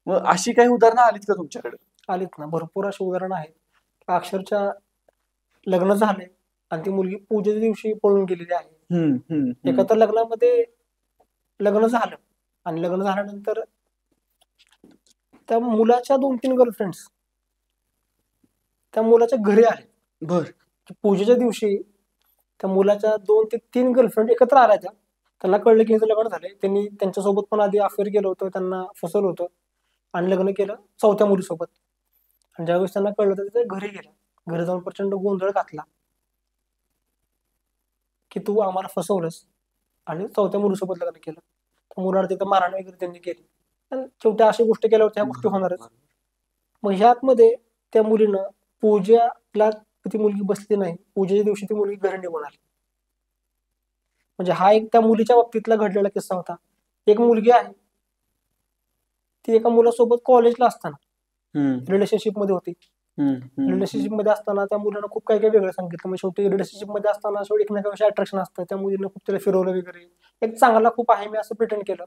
मग अशी काही उदाहरणं आलीत का तुमच्याकडे? आलीत ना, भरपूर अशी उदाहरणं आहेत. अक्षरशः लग्न झाले आणि ती मुलगी पूजेच्या दिवशी पळून गेलेली आहे. एकत्र लग्नामध्ये लग्न झालं आणि लग्न झाल्यानंतर त्या मुलाच्या 2-3 गर्लफ्रेंड्स त्या मुलाच्या घरी आले. बर. पूजेच्या दिवशी त्या मुलाच्या 2 ते 3 गर्लफ्रेंड एकत्र आल्या. त्यांना कळलं की लग्न झालंय. त्यांनी त्यांच्यासोबत पण आधी अफेअर केलं होतं, त्यांना फसवलं होतं आणि लग्न केलं 4थ्या मुलीसोबत. आणि ज्यावेळेस त्यांना कळलं तर ते घरी गेलं. घरी जाऊन प्रचंड गोंधळ घातला की तू आम्हाला फसवलंस आणि 4थ्या मुलीसोबत लग्न केलं. तर मुलाला तिथं मारहाण वगैरे त्यांनी केली. शेवटी अशा गोष्टी केल्यावर त्या गोष्टी होणारच. मग ह्यातमध्ये त्या मुलीनं पूजेला ती मुलगी बसली नाही, पूजेच्या दिवशी ती मुलगी घरी निघून आली. म्हणजे हा एक त्या मुलीच्या बाबतीतला घडलेला किस्सा होता. एक मुलगी आहे, ती एका मुलासोबत कॉलेजला असताना रिलेशनशिप मध्ये होती. रिलेशनशिप मध्ये असताना त्या मुलानं खूप काही काही वेगळं सांगितलं. मग शेवटी रिलेशनशिप मध्ये असताना शेवटी एकमेकांविषयी अट्रॅक्शन असतं. त्या मुलीनं खूप त्याला फिरवलं वगैरे, एक चांगला खूप आहे मी असं प्रिटेंड केलं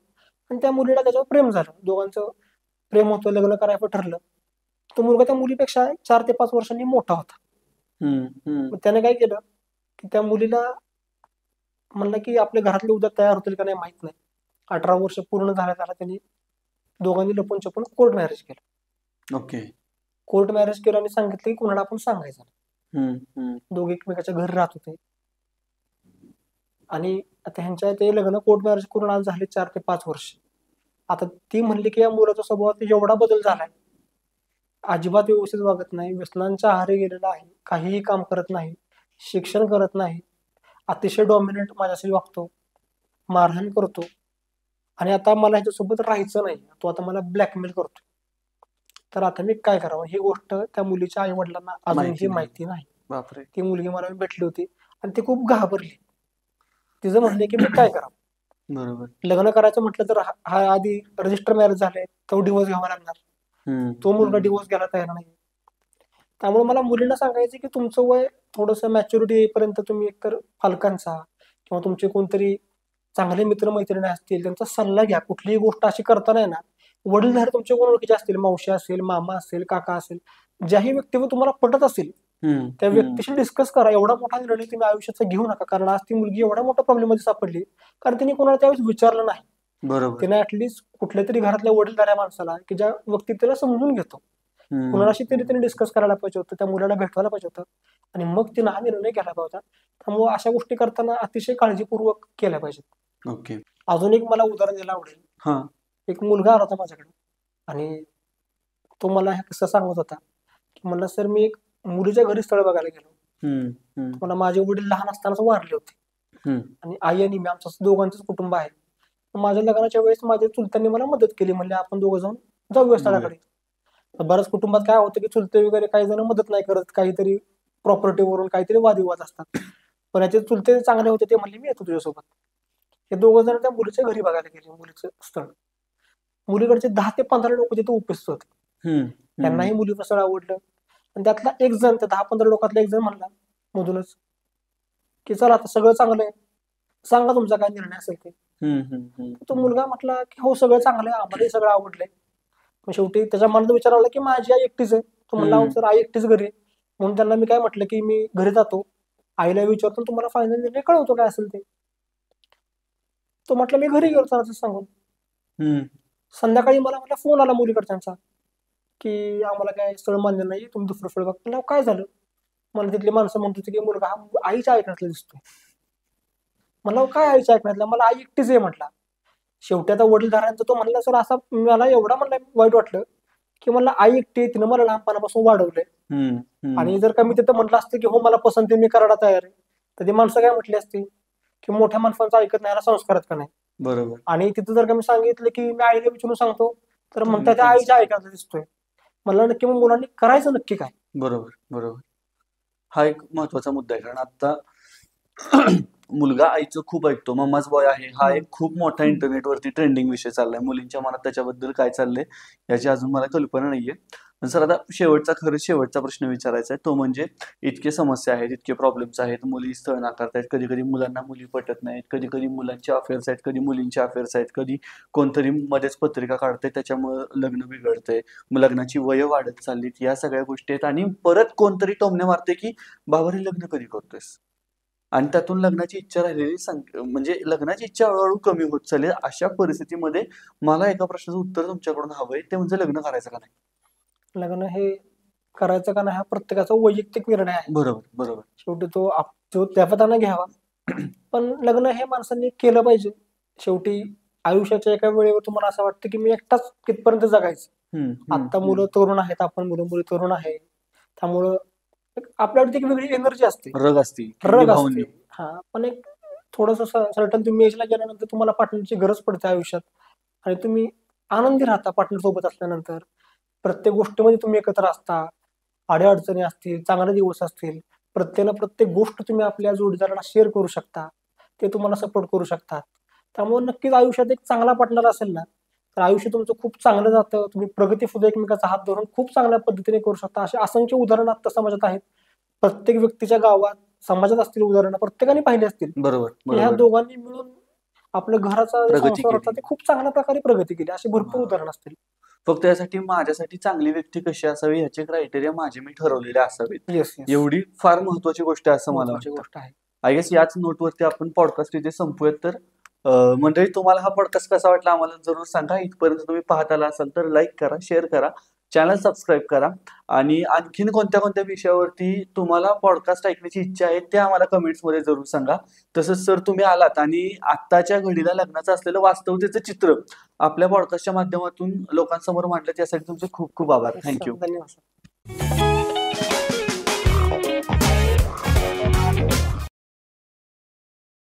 आणि त्या मुलीला त्याच्यावर प्रेम झालं. दोघांचं प्रेम होतं, लग्न करायचं ठरलं. तो मुलगा त्या मुलीपेक्षा 4 ते 5 वर्षांनी मोठा होता. मग त्याने काय केलं की त्या मुलीला म्हणलं की आपल्या घरातले उद्या तयार होतील का नाही माहित नाही. 18 वर्ष पूर्ण झाल्या त्यांनी दोघांनी लपून छपून कोर्ट मॅरेज केलं. ओके. कोर्ट मॅरेज केलं आणि सांगितलं की कोणाला आपण सांगायचं. दोघे एकमेकाच्या घरी राहत होते आणि आता ह्यांच्या ते लग्न कोर्ट मॅरेज करून आज झाले 4 ते 5 वर्ष. आता ती म्हणली की या मुलाचा स्वभावात एवढा बदल झालाय, अजिबात व्यवस्थित वागत नाही, व्यसनांच्या आहारी गेलेला आहे, काहीही काम करत नाही, शिक्षण करत नाही, अतिशय डॉमिनंट माझ्याशी वागतो, मारहाण करतो आणि आता मला ह्याच्यासोबत राहायचं नाही, तो आता मला ब्लॅकमेल करतो. तर आता मी काय करावं? ही गोष्ट त्या मुलीच्या आई वडिलांना अजूनही माहिती नाही. बापरे. ती मुलगी मला भेटली होती आणि ती खूप घाबरली. तिचं म्हणले की मी काय करावं? बरोबर. लग्न करायचं म्हटलं तर हा आधी रजिस्टर मॅरेज झाले, तो डिवोर्स घ्यावा लागणार. तो मुलगा डिवोर्स घ्यायला तयार नाही. त्यामुळे मला मुलीला सांगायचं की तुमचं वय थोडंसं मॅच्युरिटी येईपर्यंत तुम्ही एकतर पालकांचा किंवा तुमचे कोणतरी चांगले मित्रमैत्रिणी असतील त्यांचा सल्ला घ्या. कुठलीही गोष्ट अशी करताना ना, वडीलधारे तुमचे कोण ओळखीचे असतील, मावशी असेल, मामा असेल, काका असेल, ज्याही व्यक्तीवर तुम्हाला पटत असेल त्या व्यक्तीशी डिस्कस करा. एवढा मोठा निर्णय तुम्ही आयुष्याचा घेऊ नका, कारण आज ती मुलगी एवढ्या मोठ्या प्रॉब्लेम मध्ये सापडली कारण तिने कोणाला त्यावेळेस विचारलं नाही. बरोबर. तिने ऍटलीस्ट कुठल्या तरी घरातल्या वडीलधाऱ्या माणसाला की ज्या व्यक्ती तिला समजून घेतो कुणाशी तरी तिने डिस्कस करायला पाहिजे होतं, त्या मुलाला भेटवायला पाहिजे होतं आणि मग तिने हा निर्णय घ्यायला पाहिजे होता. त्यामुळे अशा गोष्टी करताना अतिशय काळजीपूर्वक केल्या पाहिजेत. ओके. अजून एक मला उदाहरण द्यायला आवडेल. एक मुलगा आला होता माझ्याकडे आणि तो मला हा किस्सा सांगत होता की म्हणला सर मी एक मुलीच्या घरी स्थळ बघायला गेलो. मला माझे वडील लहान असतानाच वारले होते आणि आई आणि मी आमचं दोघांचंच कुटुंब आहे. माझ्या लग्नाच्या वेळेस माझ्या चुलत्यांनी मला मदत केली, म्हणले आपण दोघं जाऊन जाऊया स्थळाकडे. बऱ्याच कुटुंबात काय होतं की चुलते वगैरे काही जण मदत नाही करत, काहीतरी प्रॉपर्टीवरून काहीतरी वादविवाद असतात. पण याचे चुलते चांगले होते, ते म्हणले मी येतो तुझ्यासोबत. हे दोघं जण त्या मुलीच्या घरी बघायला गेले, मुलीचं स्थळ. मुलीकडचे 10 ते 15 लोक तिथे उपस्थित होते. त्यांनाही मुलीचं स्थळ आवडलं आणि त्यातला एक जण, त्या 10-15 लोकातला एक जण म्हणला मधूनच की चला आता सगळं चांगलं आहे, सांगा तुमचा काय निर्णय असेल ते. तो मुलगा म्हटला की हो सगळं चांगलं आहे, आम्हालाही सगळं आवडलंय. मग शेवटी त्याच्या मनात विचार आला की माझी आई एकटीच आहे. तो म्हणला हो सर आई एकटीच घरी आहे. म्हणून त्यांना मी काय म्हटलं की मी घरी जातो, आईला विचारतो तुम्हाला फायनल निर्णय कळवतो काय असेल ते. तो म्हटलं मी घरी गेलो सरांचं सांगून. संध्याकाळी मला म्हटलं फोन आला मुलीकडच्यांचा की आम्हाला काय स्थळ मान्य नाही, तुम्ही दुसरं स्थळ बघा. म्हणलं काय झालं? मला तिथली माणसं म्हणत होती की मुलगा हा आईच्या ऐकण्यातला दिसतोय. म्हणलं काय आईच्या ऐकण्यातला? मला आई एकटीच आहे म्हटला. शेवटी आता वडीलधाऱ्यांचा तो म्हणला सर असा मला एवढा म्हणला वाईट वाटलं की मला आई एकटी आहे, तिनं मला लहानपणापासून वाढवलंय. आणि जर का मी तिथं म्हटलं असतं की हो मला पसंत आहे, मी करायला तयार आहे, तर ती माणसं काय म्हटली असती की मोठ्या माणसांचं ऐकत नाही, संस्कारात का नाही. बरोबर. आणि तिथं जर का मी सांगितलं की मी आईला विचारून सांगतो, तर म्हणतात त्या आईच्या ऐकायला दिसतोय. मला नक्की मग मुलांनी करायचं नक्की काय? बरोबर बरोबर. हा एक महत्वाचा मुद्दा आहे, कारण आता मुलगा आईचं खूप ऐकतो. मम्माच बॉय आहे हा एक खूप मोठा इंटरनेटवरती ट्रेंडिंग विषय चाललाय. मुलींच्या मनात त्याच्याबद्दल काय चाललंय याची अजून मला कल्पना नाहीये. पण सर आता शेवटचा प्रश्न विचारायचा आहे, तो म्हणजे इतके समस्या आहेत, इतके प्रॉब्लेम्स आहेत, मुली स्थळ नाकारतायत, कधी कधी मुलांना मुली पटत नाहीत, कधी कधी मुलांचे अफेअर्स आहेत, कधी मुलींचे अफेअर्स आहेत, कधी कोणतरी मध्येच पत्रिका काढतंय त्याच्यामुळे लग्न बिघडतंय, लग्नाची वय वाढत चाललीत, या सगळ्या गोष्टी आहेत. आणि परत कोणतरी टोमणे मारते की बाबा हे लग्न कधी करतोयस, आणि त्यातून लग्नाची इच्छा राहिलेली म्हणजे लग्नाची इच्छा हळूहळू कमी होत चालली. अशा परिस्थितीमध्ये मला एका प्रश्नाचं उत्तर तुमच्याकडून हवंय, ते म्हणजे लग्न करायचं का नाही? लग्न हे करायचं का नाही हा प्रत्येकाचा वैयक्तिक निर्णय आहे. बरोबर बरोबर. शेवटी तो त्या घ्यावा. पण लग्न हे माणसांनी केलं पाहिजे. शेवटी आयुष्याच्या एका वेळेवर तुम्हाला असं वाटतं की मी एकटाच कितपर्यंत जगायचं. आता मुलं तरुण आहेत, आपण मुली तरुण आहे, त्यामुळं आपल्यावरती एक वेगळी एनर्जी असते, रग असते. हा. पण एक थोडस सर्टन तुम्ही एजला गेल्यानंतर तुम्हाला पार्टनरची गरज पडते आयुष्यात, आणि तुम्ही आनंदी राहता पार्टनर सोबत असल्यानंतर. प्रत्येक गोष्टीमध्ये तुम्ही एकत्र असता, अडचणी असतील, चांगले दिवस असतील, प्रत्येक गोष्ट तुम्ही आपल्या जोडीदाराला शेअर करू शकता, ते तुम्हाला सपोर्ट करू शकतात. त्यामुळे नक्कीच आयुष्यात एक चांगला पार्टनर असेल ना, तर आयुष्य तुमचं खूप चांगलं जातं. तुम्ही प्रगतीसुद्धा एकमेकाचा हात धरून खूप चांगल्या पद्धतीने करू शकता. असे असंख्य उदाहरणं आता समाजात आहेत. प्रत्येक व्यक्तीच्या गावात, समाजात असतील उदाहरणं, प्रत्येकाने पाहिली असतील. बरोबर. ह्या दोघांनी मिळून आपलं घराचा संसार होता ते खूप चांगल्या प्रकारे प्रगती केली. अशी भरपूर उदाहरणं असतील. फक्त यासाठी माझ्यासाठी चांगली व्यक्ती कशी असावी याचे क्रायटेरिया माझे मी ठरवलेले असावेत, एवढी फार महत्वाची गोष्ट आहे असं मला वाटतं. आय गेस याच नोटवरती आपण पॉडकास्ट इथे संपूयात. तर मंडळी, तुम्हाला हा पॉडकास्ट कसा वाटला आम्हाला जरूर सांगा. इथपर्यंत तुम्ही पाहत आला असाल तर लाईक करा, शेअर करा, चॅनल सबस्क्राईब करा, आणि आणखीन कोणत्या कोणत्या विषयावरती तुम्हाला पॉडकास्ट ऐकण्याची इच्छा आहे ते आम्हाला कमेंट्समध्ये जरूर सांगा. तसंच सर तुम्ही आलात आणि आत्ताच्या घडीला लग्नाचं असलेलं वास्तवतेचं चित्र आपल्या पॉडकास्टच्या माध्यमातून लोकांसमोर मांडलं, त्यासाठी तुमचे खूप खूप आभार. थँक्यू. धन्यवाद.